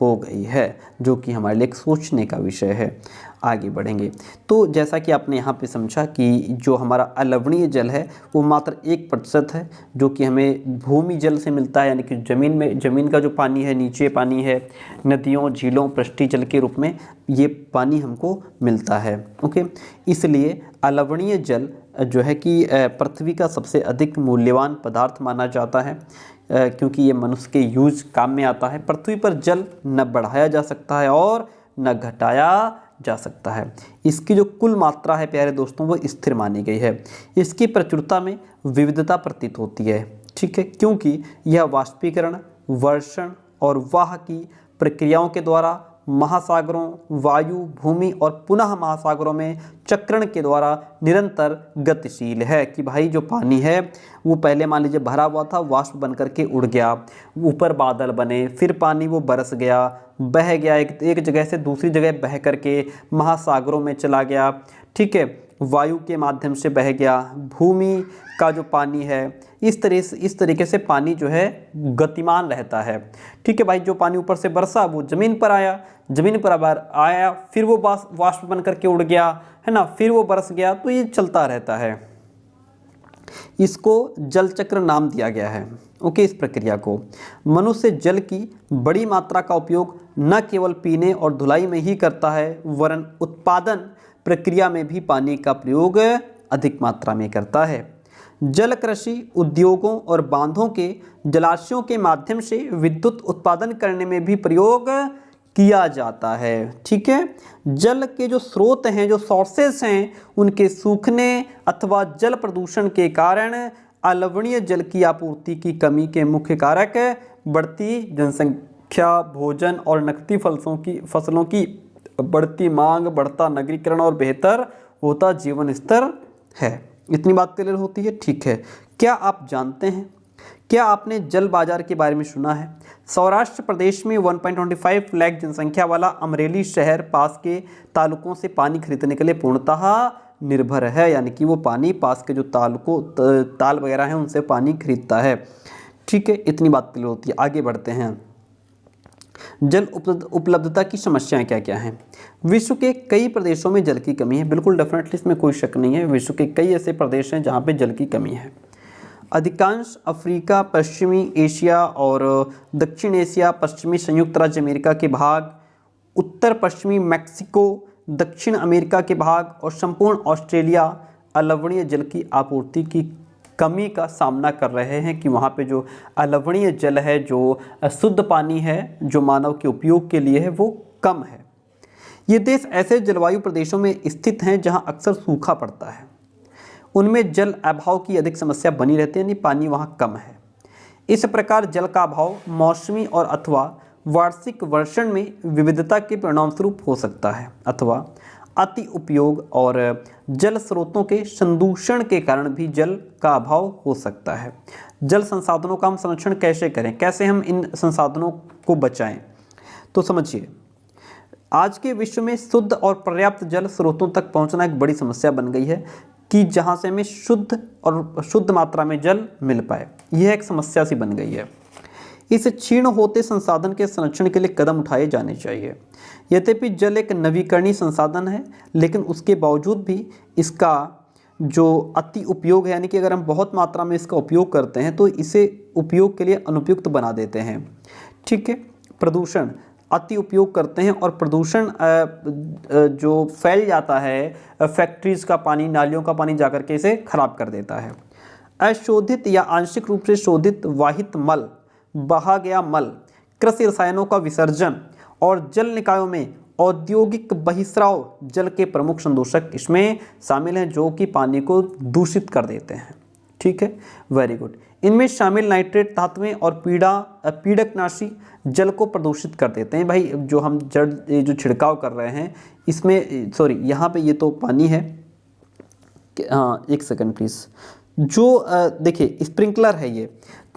हो गई है, जो कि हमारे लिए एक सोचने का विषय है। आगे बढ़ेंगे तो जैसा कि आपने यहाँ पे समझा कि जो हमारा अलवणीय जल है वो मात्र 1% है, जो कि हमें भूमि जल से मिलता है, यानी कि ज़मीन का जो पानी है, नीचे पानी है, नदियों, झीलों, पृष्ठीय जल के रूप में ये पानी हमको मिलता है। ओके, इसलिए अलवणीय जल जो है कि पृथ्वी का सबसे अधिक मूल्यवान पदार्थ माना जाता है, क्योंकि ये मनुष्य के यूज काम में आता है। पृथ्वी पर जल न बढ़ाया जा सकता है और न घटाया जा सकता है। इसकी जो कुल मात्रा है प्यारे दोस्तों वो स्थिर मानी गई है। इसकी प्रचुरता में विविधता प्रतीत होती है। ठीक है, क्योंकि यह वाष्पीकरण, वर्षण और वाह की प्रक्रियाओं के द्वारा महासागरों, वायु, भूमि और पुनः महासागरों में चक्रण के द्वारा निरंतर गतिशील है। कि भाई जो पानी है वो पहले मान लीजिए भरा हुआ था, वाष्प बन करके उड़ गया, ऊपर बादल बने, फिर पानी वो बरस गया, बह गया, एक जगह से दूसरी जगह बह करके महासागरों में चला गया। ठीक है, वायु के माध्यम से बह गया, भूमि का जो पानी है इस तरीके से पानी जो है गतिमान रहता है। ठीक है भाई, जो पानी ऊपर से बरसा वो ज़मीन पर आया, ज़मीन पर आया, फिर वो वाष्प बन करके उड़ गया, है ना, फिर वो बरस गया, तो ये चलता रहता है। इसको जल चक्र नाम दिया गया है। ओके, इस प्रक्रिया को मनुष्य जल की बड़ी मात्रा का उपयोग न केवल पीने और धुलाई में ही करता है, वरन उत्पादन प्रक्रिया में भी पानी का प्रयोग अधिक मात्रा में करता है। जल कृषि उद्योगों और बांधों के जलाशयों के माध्यम से विद्युत उत्पादन करने में भी प्रयोग किया जाता है। ठीक है, जल के जो स्रोत हैं, जो सोर्सेस हैं, उनके सूखने अथवा जल प्रदूषण के कारण अलवणीय जल की आपूर्ति की कमी के मुख्य कारक बढ़ती जनसंख्या, भोजन और नकदी फसलों की बढ़ती मांग, बढ़ता नगरीकरण और बेहतर होता जीवन स्तर है। इतनी बात क्लियर होती है? ठीक है, क्या आप जानते हैं, क्या आपने जल बाजार के बारे में सुना है? सौराष्ट्र प्रदेश में 1.25 लाख जनसंख्या वाला अमरेली शहर पास के तालुकों से पानी खरीदने के लिए पूर्णतः निर्भर है, यानी कि वो पानी पास के जो ताल वगैरह हैं उनसे पानी खरीदता है। ठीक है, इतनी बात क्लियर होती है। आगे बढ़ते हैं। जल उपलब्धता की समस्याएं क्या क्या हैं? विश्व के कई प्रदेशों में जल की कमी है। बिल्कुल डेफिनेटली, इसमें कोई शक नहीं है। विश्व के कई ऐसे प्रदेश हैं जहाँ पे जल की कमी है। अधिकांश अफ्रीका, पश्चिमी एशिया और दक्षिण एशिया, पश्चिमी संयुक्त राज्य अमेरिका के भाग, उत्तर पश्चिमी मैक्सिको, दक्षिण अमेरिका के भाग और संपूर्ण ऑस्ट्रेलिया अलवणीय जल की आपूर्ति की कमी का सामना कर रहे हैं। कि वहाँ पे जो अलवणीय जल है, जो शुद्ध पानी है, जो मानव के उपयोग के लिए है, वो कम है। ये देश ऐसे जलवायु प्रदेशों में स्थित हैं जहाँ अक्सर सूखा पड़ता है। उनमें जल अभाव की अधिक समस्या बनी रहती है, यानी पानी वहाँ कम है। इस प्रकार जल का अभाव मौसमी और अथवा वार्षिक वर्षण में विविधता के परिणामस्वरूप हो सकता है, अथवा अति उपयोग और जल स्रोतों के संदूषण के कारण भी जल का अभाव हो सकता है। जल संसाधनों का हम संरक्षण कैसे करें, कैसे हम इन संसाधनों को बचाएं? तो समझिए, आज के विश्व में शुद्ध और पर्याप्त जल स्रोतों तक पहुंचना एक बड़ी समस्या बन गई है कि जहां से हमें शुद्ध मात्रा में जल मिल पाए। यह एक समस्या सी बन गई है। इस क्षीण होते संसाधन के संरक्षण के लिए कदम उठाए जाने चाहिए। यद्यपि जल एक नवीकरणीय संसाधन है, लेकिन उसके बावजूद भी इसका जो अति उपयोग है, यानी कि अगर हम बहुत मात्रा में इसका उपयोग करते हैं तो इसे उपयोग के लिए अनुपयुक्त बना देते हैं। ठीक है, प्रदूषण, अति उपयोग करते हैं और प्रदूषण जो फैल जाता है, फैक्ट्रीज का पानी, नालियों का पानी जाकर के इसे खराब कर देता है। अशोधित या आंशिक रूप से शोधित वाहित मल, बहा गया मल, कृषि रसायनों का विसर्जन और जल निकायों में औद्योगिक बहिस्राव जल के प्रमुख संदूषक इसमें शामिल हैं, जो कि पानी को दूषित कर देते हैं। ठीक है, वेरी गुड। इनमें शामिल नाइट्रेट धातुएं और पीड़कनाशी जल को प्रदूषित कर देते हैं। भाई जो हम जो छिड़काव कर रहे हैं इसमें, सॉरी यहाँ पे ये तो पानी है, हाँ एक सेकंड प्लीज़। जो देखिए स्प्रिंकलर है, ये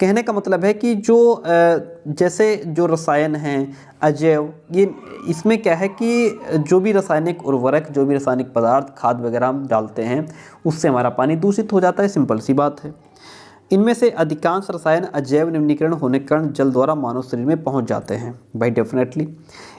कहने का मतलब है कि जो जैसे जो रसायन हैं, अजैव, ये इसमें क्या है कि जो भी रासायनिक उर्वरक, जो भी रासायनिक पदार्थ, खाद वगैरह हम डालते हैं उससे हमारा पानी दूषित हो जाता है, सिंपल सी बात है। इनमें से अधिकांश रसायन अजैव निम्नीकरण होने के कारण जल द्वारा मानव शरीर में पहुंच जाते हैं। भाई डेफिनेटली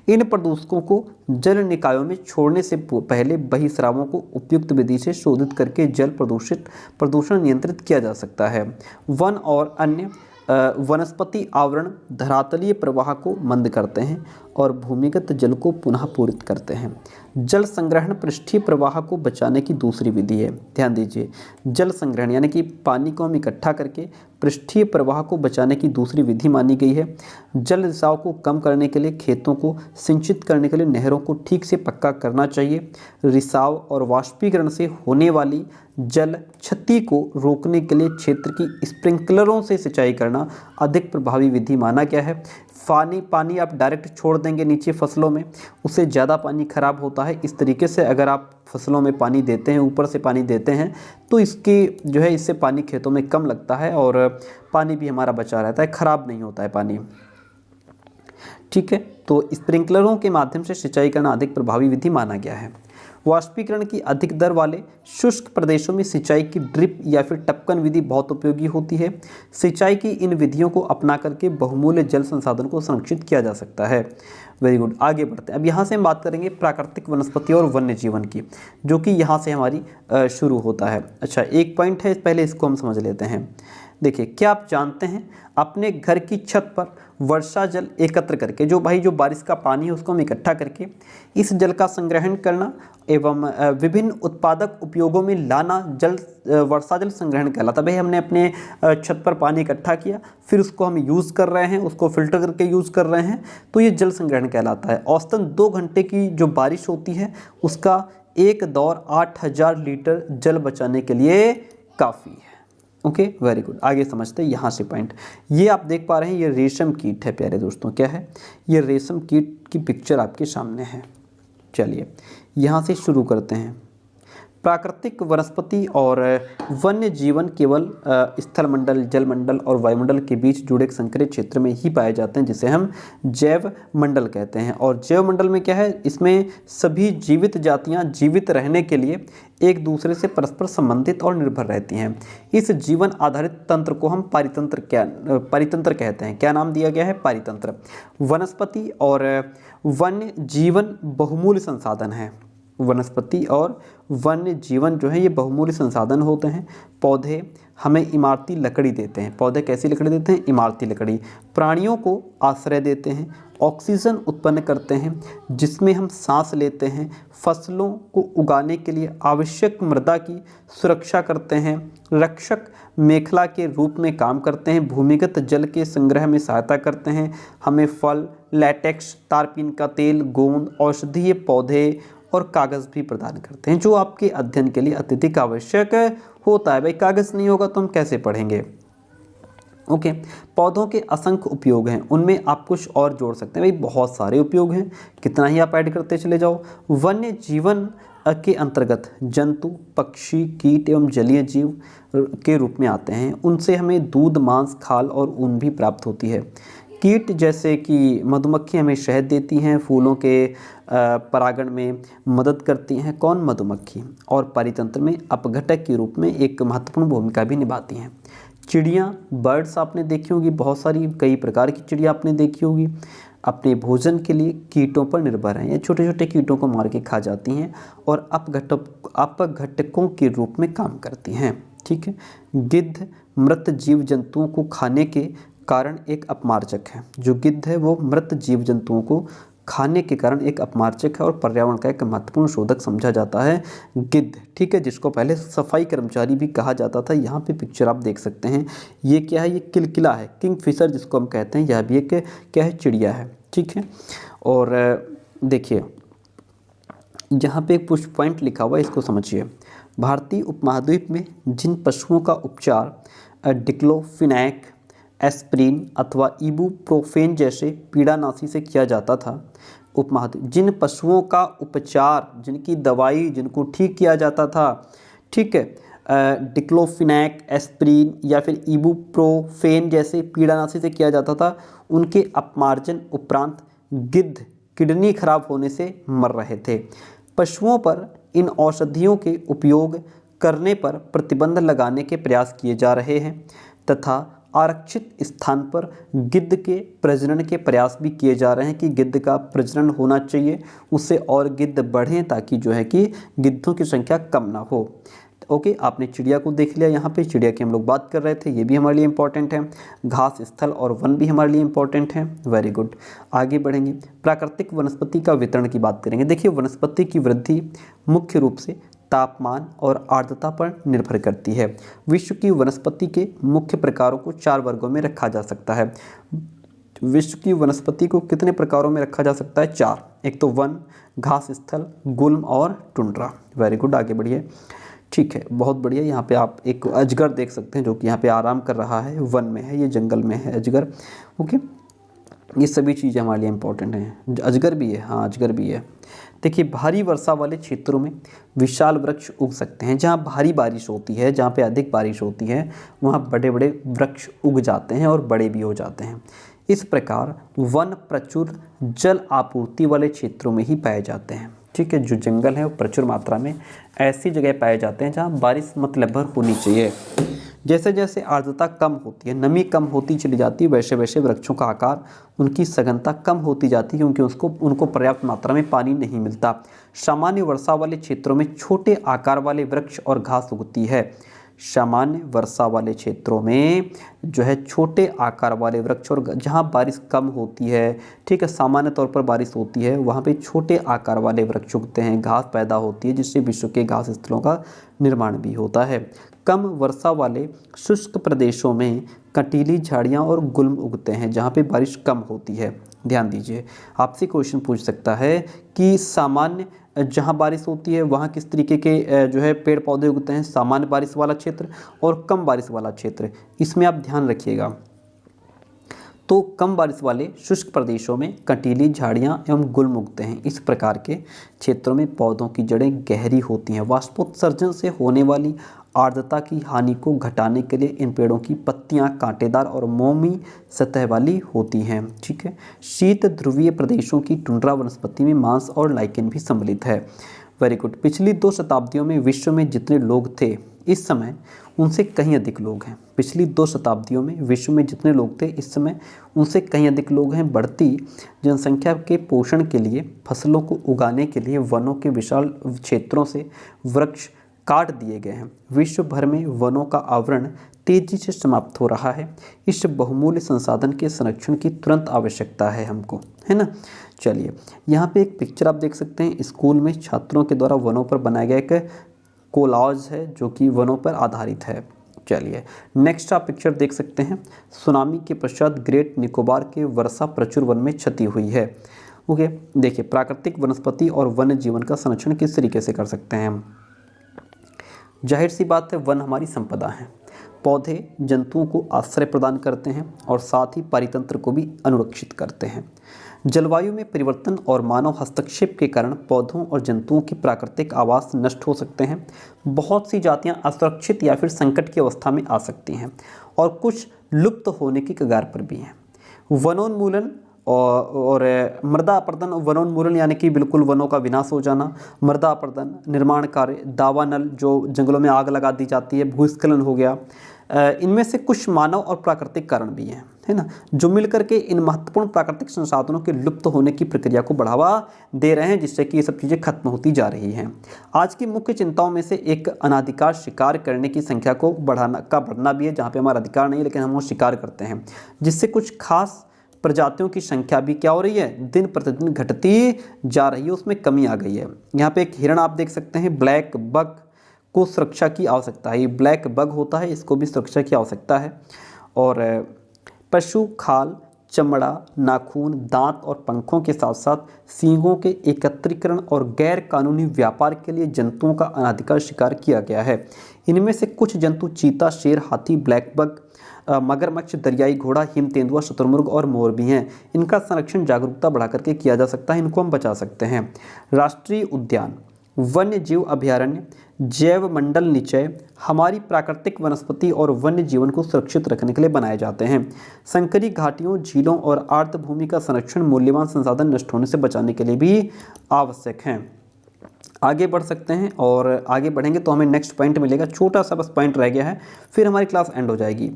इन प्रदूषकों को जल निकायों में छोड़ने से पहले बहिस्रावों को उपयुक्त विधि से शोधित करके जल प्रदूषण नियंत्रित किया जा सकता है। वन और अन्य वनस्पति आवरण धरातलीय प्रवाह को मंद करते हैं और भूमिगत जल को पुनः पूरित करते हैं। जल संग्रहण पृष्ठीय प्रवाह को बचाने की दूसरी विधि है। ध्यान दीजिए, जल संग्रहण यानी कि पानी को हम इकट्ठा करके पृष्ठीय प्रवाह को बचाने की दूसरी विधि मानी गई है। जल रिसाव को कम करने के लिए खेतों को सिंचित करने के लिए नहरों को ठीक से पक्का करना चाहिए। रिसाव और वाष्पीकरण से होने वाली जल क्षति को रोकने के लिए क्षेत्र की स्प्रिंकलरों से सिंचाई करना अधिक प्रभावी विधि माना गया है। पानी आप डायरेक्ट छोड़ देंगे नीचे फसलों में, उससे ज़्यादा पानी खराब होता है। इस तरीके से अगर आप फसलों में पानी देते हैं, ऊपर से पानी देते हैं, तो इससे पानी खेतों में कम लगता है और पानी भी हमारा बचा रहता है, खराब नहीं होता है पानी। ठीक है, तो स्प्रिंकलरों के माध्यम से सिंचाई करना अधिक प्रभावी विधि माना गया है। वाष्पीकरण की अधिक दर वाले शुष्क प्रदेशों में सिंचाई की ड्रिप या फिर टपकन विधि बहुत उपयोगी होती है। सिंचाई की इन विधियों को अपना करके बहुमूल्य जल संसाधन को संरक्षित किया जा सकता है। वेरी गुड, आगे बढ़ते हैं। अब यहाँ से हम बात करेंगे प्राकृतिक वनस्पति और वन्य जीवन की, जो कि यहाँ से हमारी शुरू होता है। अच्छा, एक पॉइंट है, पहले इसको हम समझ लेते हैं। देखिए, क्या आप जानते हैं अपने घर की छत पर वर्षा जल एकत्र करके, जो बारिश का पानी है उसको हम इकट्ठा करके इस जल का संग्रहण करना एवं विभिन्न उत्पादक उपयोगों में लाना वर्षा जल संग्रहण कहलाता है। भाई हमने अपने छत पर पानी इकट्ठा किया, फिर उसको हम यूज़ कर रहे हैं, उसको फिल्टर करके यूज़ कर रहे हैं, तो ये जल संग्रहण कहलाता है। औसतन 2 घंटे की जो बारिश होती है उसका एक दौर 8000 लीटर जल बचाने के लिए काफ़ी है। ओके, वेरी गुड, आगे समझते हैं यहाँ से पॉइंट। ये आप देख पा रहे हैं, ये रेशम कीट है प्यारे दोस्तों। क्या है ये? रेशम कीट की पिक्चर आपके सामने है। चलिए यहाँ से शुरू करते हैं। प्राकृतिक वनस्पति और वन्य जीवन केवल स्थलमंडल, जलमंडल और वायुमंडल के बीच जुड़े एक संकरित क्षेत्र में ही पाए जाते हैं, जिसे हम जैव मंडल कहते हैं। और जैव मंडल में क्या है? इसमें सभी जीवित जातियां जीवित रहने के लिए एक दूसरे से परस्पर संबंधित और निर्भर रहती हैं। इस जीवन आधारित तंत्र को हम पारितंत्र कहते हैं। क्या नाम दिया गया है? पारितंत्र। वनस्पति और वन्य जीवन बहुमूल्य संसाधन है। वनस्पति और वन्य जीवन जो है ये बहुमूल्य संसाधन होते हैं। पौधे हमें इमारती लकड़ी देते हैं। पौधे कैसी लकड़ी देते हैं? इमारती लकड़ी। प्राणियों को आश्रय देते हैं, ऑक्सीजन उत्पन्न करते हैं जिसमें हम सांस लेते हैं, फसलों को उगाने के लिए आवश्यक मृदा की सुरक्षा करते हैं, रक्षक मेखला के रूप में काम करते हैं, भूमिगत जल के संग्रह में सहायता करते हैं, हमें फल, लैटेक्स, तारपीन का तेल, गोंद, औषधीय पौधे और कागज़ भी प्रदान करते हैं, जो आपके अध्ययन के लिए अत्यधिक आवश्यक होता है। भाई कागज़ नहीं होगा तो हम कैसे पढ़ेंगे? ओके। पौधों के असंख्य उपयोग हैं, उनमें आप कुछ और जोड़ सकते हैं। भाई बहुत सारे उपयोग हैं, कितना ही आप ऐड करते चले जाओ। वन्य जीवन के अंतर्गत जंतु, पक्षी, कीट एवं जलीय जीव के रूप में आते हैं। उनसे हमें दूध, मांस, खाल और ऊन भी प्राप्त होती है। कीट जैसे कि मधुमक्खी हमें शहद देती हैं, फूलों के परागण में मदद करती हैं। कौन? मधुमक्खी। और परितंत्र में अपघटक के रूप में एक महत्वपूर्ण भूमिका भी निभाती हैं। चिड़ियाँ, बर्ड्स आपने देखी होगी, बहुत सारी कई प्रकार की चिड़िया आपने देखी होगी, अपने भोजन के लिए कीटों पर निर्भर हैं। ये छोटे छोटे कीटों को मार के खा जाती हैं और अपघटकों के रूप में काम करती हैं। ठीक है। गिद्ध मृत जीव जंतुओं को खाने के कारण एक अपमार्जक है। जो गिद्ध है वो मृत जीव जंतुओं को खाने के कारण एक अपमार्जक है और पर्यावरण का एक महत्वपूर्ण शोधक समझा जाता है गिद्ध। ठीक है, जिसको पहले सफाई कर्मचारी भी कहा जाता था। यहाँ पे पिक्चर आप देख सकते हैं, ये क्या है? ये किलकिला है, किंगफिशर जिसको हम कहते हैं। यह भी एक क्या है? चिड़िया है। ठीक है। और देखिए यहाँ पे एक पुश पॉइंट लिखा हुआ है, इसको समझिए। भारतीय उपमहाद्वीप में जिन पशुओं का उपचार डिक्लोफिनैक, एस्प्रिन अथवा इबुप्रोफेन जैसे पीड़ानाशी से किया जाता था, उपमहाद्वीप जिन पशुओं का उपचार, जिनकी दवाई, जिनको ठीक किया जाता था, ठीक है, डिक्लोफिनैक, एस्प्रिन या फिर इबुप्रोफेन जैसे पीड़ानाशी से किया जाता था, उनके अपमार्जन उपरांत गिद्ध किडनी खराब होने से मर रहे थे। पशुओं पर इन औषधियों के उपयोग करने पर प्रतिबंध लगाने के प्रयास किए जा रहे हैं तथा आरक्षित स्थान पर गिद्ध के प्रजनन के प्रयास भी किए जा रहे हैं कि गिद्ध का प्रजनन होना चाहिए, उससे और गिद्ध बढ़ें ताकि जो है कि गिद्धों की संख्या कम ना हो। ओके, आपने चिड़िया को देख लिया। यहाँ पे चिड़िया की हम लोग बात कर रहे थे, ये भी हमारे लिए इंपॉर्टेंट है। घास स्थल और वन भी हमारे लिए इंपॉर्टेंट है। वेरी गुड, आगे बढ़ेंगे। प्राकृतिक वनस्पति का वितरण की बात करेंगे। देखिए, वनस्पति की वृद्धि मुख्य रूप से तापमान और आर्द्रता पर निर्भर करती है। विश्व की वनस्पति के मुख्य प्रकारों को 4 वर्गों में रखा जा सकता है। विश्व की वनस्पति को कितने प्रकारों में रखा जा सकता है? 4। एक तो वन, घास स्थल, गुल्म और टुंड्रा। वेरी गुड, आगे बढ़िए। ठीक है, बहुत बढ़िया। यहाँ पे आप एक अजगर देख सकते हैं जो कि यहाँ पे आराम कर रहा है, वन में है, ये जंगल में है अजगर। ओके, ये सभी चीज़ें हमारे लिए इंपॉर्टेंट हैं। अजगर भी है, हाँ अजगर भी है। देखिए, भारी वर्षा वाले क्षेत्रों में विशाल वृक्ष उग सकते हैं। जहाँ भारी बारिश होती है, जहाँ पे अधिक बारिश होती है, वहाँ बड़े बड़े वृक्ष उग जाते हैं और बड़े भी हो जाते हैं। इस प्रकार वन प्रचुर जल आपूर्ति वाले क्षेत्रों में ही पाए जाते हैं। ठीक है, जो जंगल है वो प्रचुर मात्रा में ऐसी जगह पाए जाते हैं जहाँ बारिश मतलब भर होनी चाहिए। जैसे जैसे आर्द्रता कम होती है, नमी कम होती चली जाती है, वैसे वैसे वृक्षों का आकार, उनकी सघनता कम होती जाती है क्योंकि उनको पर्याप्त मात्रा में पानी नहीं मिलता। सामान्य वर्षा वाले क्षेत्रों में छोटे आकार वाले वृक्ष और घास उगती है। सामान्य वर्षा वाले क्षेत्रों में जो है छोटे आकार वाले वृक्ष, और जहाँ बारिश कम होती है, ठीक है, सामान्य तौर पर बारिश होती है, वहाँ पे छोटे आकार वाले वृक्ष उगते हैं, घास पैदा होती है, जिससे विश्व के घास स्थलों का निर्माण भी होता है। कम वर्षा वाले शुष्क प्रदेशों में कंटीली झाड़ियाँ और गुल्म उगते हैं, जहाँ पे बारिश कम होती है। ध्यान दीजिए, आपसे क्वेश्चन पूछ सकता है कि सामान्य जहाँ बारिश होती है वहाँ किस तरीके के जो है पेड़ पौधे उगते हैं, सामान्य बारिश वाला क्षेत्र और कम बारिश वाला क्षेत्र, इसमें आप ध्यान रखिएगा। तो कम बारिश वाले शुष्क प्रदेशों में कंटीली झाड़ियाँ एवं गुल्म उगते हैं। इस प्रकार के क्षेत्रों में पौधों की जड़ें गहरी होती हैं। वाष्पोत्सर्जन से होने वाली आर्द्रता की हानि को घटाने के लिए इन पेड़ों की पत्तियां कांटेदार और मोमी सतह वाली होती हैं। ठीक है, शीत ध्रुवीय प्रदेशों की टुंड्रा वनस्पति में मांस और लाइकेन भी सम्मिलित है। Very good. पिछली 2 शताब्दियों में विश्व में जितने लोग थे इस समय उनसे कहीं अधिक लोग हैं। पिछली 2 शताब्दियों में विश्व में जितने लोग थे इस समय उनसे कहीं अधिक लोग हैं। बढ़ती जनसंख्या के पोषण के लिए, फसलों को उगाने के लिए वनों के विशाल क्षेत्रों से वृक्ष काट दिए गए हैं। विश्व भर में वनों का आवरण तेजी से समाप्त हो रहा है। इस बहुमूल्य संसाधन के संरक्षण की तुरंत आवश्यकता है हमको, है ना। चलिए, यहाँ पे एक पिक्चर आप देख सकते हैं, स्कूल में छात्रों के द्वारा वनों पर बनाया गया एक कोलाज है जो कि वनों पर आधारित है। चलिए, नेक्स्ट आप पिक्चर देख सकते हैं। सुनामी के पश्चात ग्रेट निकोबार के वर्षा प्रचुर वन में क्षति हुई है। ओके, देखिए, प्राकृतिक वनस्पति और वन्य जीवन का संरक्षण किस तरीके से कर सकते हैं हम। जाहिर सी बात है, वन हमारी संपदा है। पौधे जंतुओं को आश्रय प्रदान करते हैं और साथ ही पारितंत्र को भी अनुरक्षित करते हैं। जलवायु में परिवर्तन और मानव हस्तक्षेप के कारण पौधों और जंतुओं के प्राकृतिक आवास नष्ट हो सकते हैं। बहुत सी जातियां असुरक्षित या फिर संकट की अवस्था में आ सकती हैं और कुछ लुप्त होने की कगार पर भी हैं। वनोन्मूलन और मृदा अपरदन, वनोन्मूलन यानी कि बिल्कुल वनों का विनाश हो जाना, मृदा अपरदन, निर्माण कार्य, दावानल जो जंगलों में आग लगा दी जाती है, भूस्खलन हो गया, इनमें से कुछ मानव और प्राकृतिक कारण भी हैं, है ना, जो मिलकर के इन महत्वपूर्ण प्राकृतिक संसाधनों के लुप्त होने की प्रक्रिया को बढ़ावा दे रहे हैं, जिससे कि ये सब चीज़ें खत्म होती जा रही हैं। आज की मुख्य चिंताओं में से एक अनाधिकार शिकार करने की संख्या को बढ़ना भी है, जहाँ पे हमारा अधिकार नहीं है लेकिन हम वो शिकार करते हैं, जिससे कुछ खास प्रजातियों की संख्या भी क्या हो रही है, दिन प्रतिदिन घटती जा रही है, उसमें कमी आ गई है। यहाँ पे एक हिरण आप देख सकते हैं, ब्लैक बग को सुरक्षा की आवश्यकता है। ये ब्लैक बग होता है, इसको भी सुरक्षा की आवश्यकता है। और पशु खाल, चमड़ा, नाखून, दांत और पंखों के साथ साथ सींगों के एकत्रीकरण और गैर कानूनी व्यापार के लिए जंतुओं का अनाधिकार शिकार किया गया है। इनमें से कुछ जंतु चीता, शेर, हाथी, ब्लैक बग, मगरमच्छ, दरियाई घोड़ा, हिम तेंदुआ, शुतुरमुर्ग और मोर भी हैं। इनका संरक्षण जागरूकता बढ़ा करके किया जा सकता है, इनको हम बचा सकते हैं। राष्ट्रीय उद्यान, वन्य जीव अभयारण्य, जैव मंडल निचय हमारी प्राकृतिक वनस्पति और वन्य जीवन को सुरक्षित रखने के लिए बनाए जाते हैं। संकरी घाटियों, झीलों और आर्द्र भूमि का संरक्षण मूल्यवान संसाधन नष्ट होने से बचाने के लिए भी आवश्यक हैं। आगे बढ़ सकते हैं और आगे बढ़ेंगे तो हमें नेक्स्ट पॉइंट मिलेगा। छोटा सा बस पॉइंट रह गया है, फिर हमारी क्लास एंड हो जाएगी,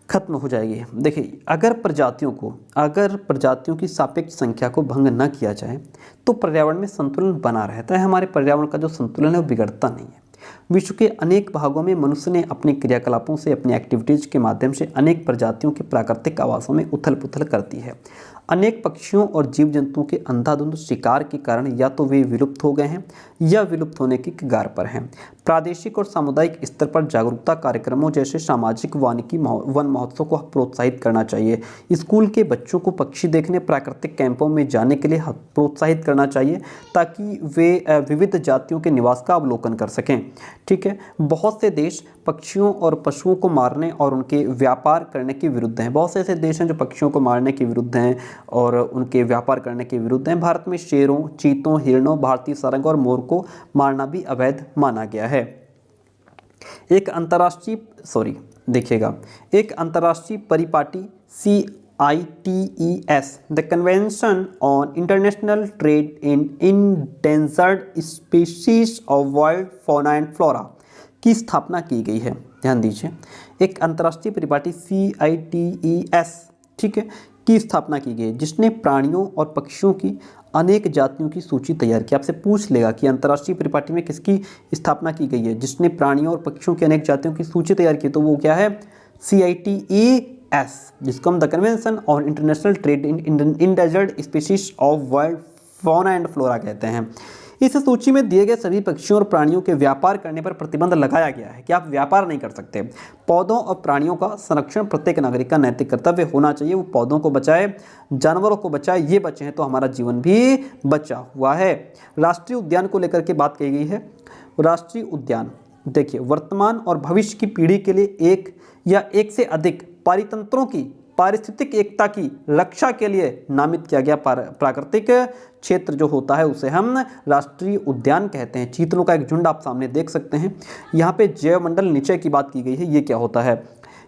खत्म हो जाएगी। देखिए, अगर प्रजातियों की सापेक्ष संख्या को भंग न किया जाए तो पर्यावरण में संतुलन बना रहता है। हमारे पर्यावरण का जो संतुलन है वो बिगड़ता नहीं है। विश्व के अनेक भागों में मनुष्य ने अपने क्रियाकलापों से, अपनी एक्टिविटीज के माध्यम से अनेक प्रजातियों के प्राकृतिक आवासों में उथल पुथल करती है। अनेक पक्षियों और जीव जंतुओं के अंधाधुंध शिकार के कारण या तो वे विलुप्त हो गए हैं या विलुप्त होने की कगार पर हैं। प्रादेशिक और सामुदायिक स्तर पर जागरूकता कार्यक्रमों जैसे सामाजिक वानिकी वन महोत्सव को प्रोत्साहित करना चाहिए। स्कूल के बच्चों को पक्षी देखने, प्राकृतिक कैंपों में जाने के लिए प्रोत्साहित करना चाहिए ताकि वे विविध जातियों के निवास का अवलोकन कर सकें। ठीक है, बहुत से देश पक्षियों और पशुओं को मारने और उनके व्यापार करने के विरुद्ध हैं। बहुत से ऐसे देश हैं जो पक्षियों को मारने के विरुद्ध हैं और उनके व्यापार करने के विरुद्ध हैं। भारत में शेरों, चीतों, हिरणों, भारतीय सारंग और मोर को मारना भी अवैध माना गया है। एक अंतर्राष्ट्रीय परिपाटी CITES, the convention on international trade in endangered species of world fauna and flora की स्थापना की गई है। ध्यान दीजिए, एक अंतर्राष्ट्रीय परिपाटी CITES, ठीक है, की स्थापना की गई, जिसने प्राणियों और पक्षियों की अनेक जातियों की सूची तैयार की। आपसे पूछ लेगा कि अंतर्राष्ट्रीय परिपाटी में किसकी स्थापना की गई है, जिसने प्राणियों और पक्षियों की अनेक जातियों की सूची तैयार की, तो वो क्या है, CITES, जिसको हम the convention on international trade in endangered species of world fauna and flora कहते हैं। इस सूची में दिए गए सभी पक्षियों और प्राणियों के व्यापार करने पर प्रतिबंध लगाया गया है कि आप व्यापार नहीं कर सकते। पौधों और प्राणियों का संरक्षण प्रत्येक नागरिक का नैतिक कर्तव्य होना चाहिए। वो पौधों को बचाए, जानवरों को बचाए, ये बचे हैं तो हमारा जीवन भी बचा हुआ है। राष्ट्रीय उद्यान को लेकर के बात कही गई है। राष्ट्रीय उद्यान देखिए, वर्तमान और भविष्य की पीढ़ी के लिए एक या एक से अधिक पारितंत्रों की पारिस्थितिक एकता की रक्षा के लिए नामित किया गया प्राकृतिक क्षेत्र जो होता है उसे हम राष्ट्रीय उद्यान कहते हैं। चीतलों का एक झुंड आप सामने देख सकते हैं। यहाँ पे जैव मंडल निचय की बात की गई है। ये क्या होता है,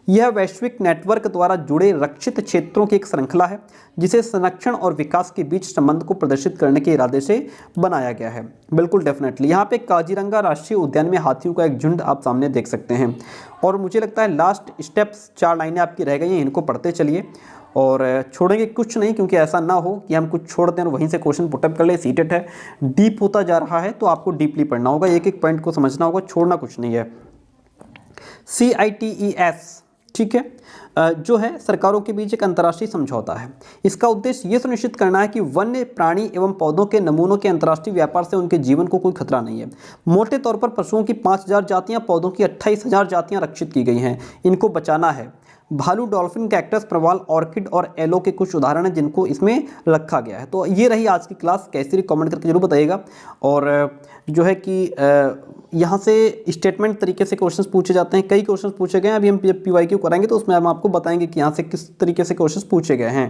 यह वैश्विक नेटवर्क द्वारा जुड़े रक्षित क्षेत्रों की एक श्रृंखला है जिसे संरक्षण और विकास के बीच संबंध को प्रदर्शित करने के इरादे से बनाया गया है। बिल्कुल डेफिनेटली, यहाँ पे काजीरंगा राष्ट्रीय उद्यान में हाथियों का एक झुंड आप सामने देख सकते हैं। और मुझे लगता है लास्ट स्टेप्स 4 लाइनें आपकी रह गई हैं, इनको पढ़ते चलिए और छोड़ेंगे कुछ नहीं, क्योंकि ऐसा ना हो कि हम कुछ छोड़ दें और वहीं से क्वेश्चन पुटअप कर ले। सीटेट है, डीप होता जा रहा है तो आपको डीपली पढ़ना होगा, एक एक पॉइंट को समझना होगा, छोड़ना कुछ नहीं है। CITES, ठीक है, जो है सरकारों के बीच एक अंतर्राष्ट्रीय समझौता है। इसका उद्देश्य ये सुनिश्चित करना है कि वन्य प्राणी एवं पौधों के नमूनों के अंतर्राष्ट्रीय व्यापार से उनके जीवन को कोई खतरा नहीं है। मोटे तौर पर पशुओं की 5000 जातियां, पौधों की 28000 जातियां रक्षित की गई हैं, इनको बचाना है। भालू, डॉल्फिन, कैक्टस, प्रवाल, ऑर्किड और एलो के कुछ उदाहरण हैं जिनको इसमें रखा गया है। तो ये रही आज की क्लास। कैसी रही कमेंट करके जरूर बताइएगा। और जो है कि यहाँ से स्टेटमेंट तरीके से क्वेश्चंस पूछे जाते हैं, कई क्वेश्चंस पूछे गए हैं। अभी हम जब PYQ कराएंगे तो उसमें हम आपको बताएंगे कि यहाँ से किस तरीके से क्वेश्चंस पूछे गए हैं।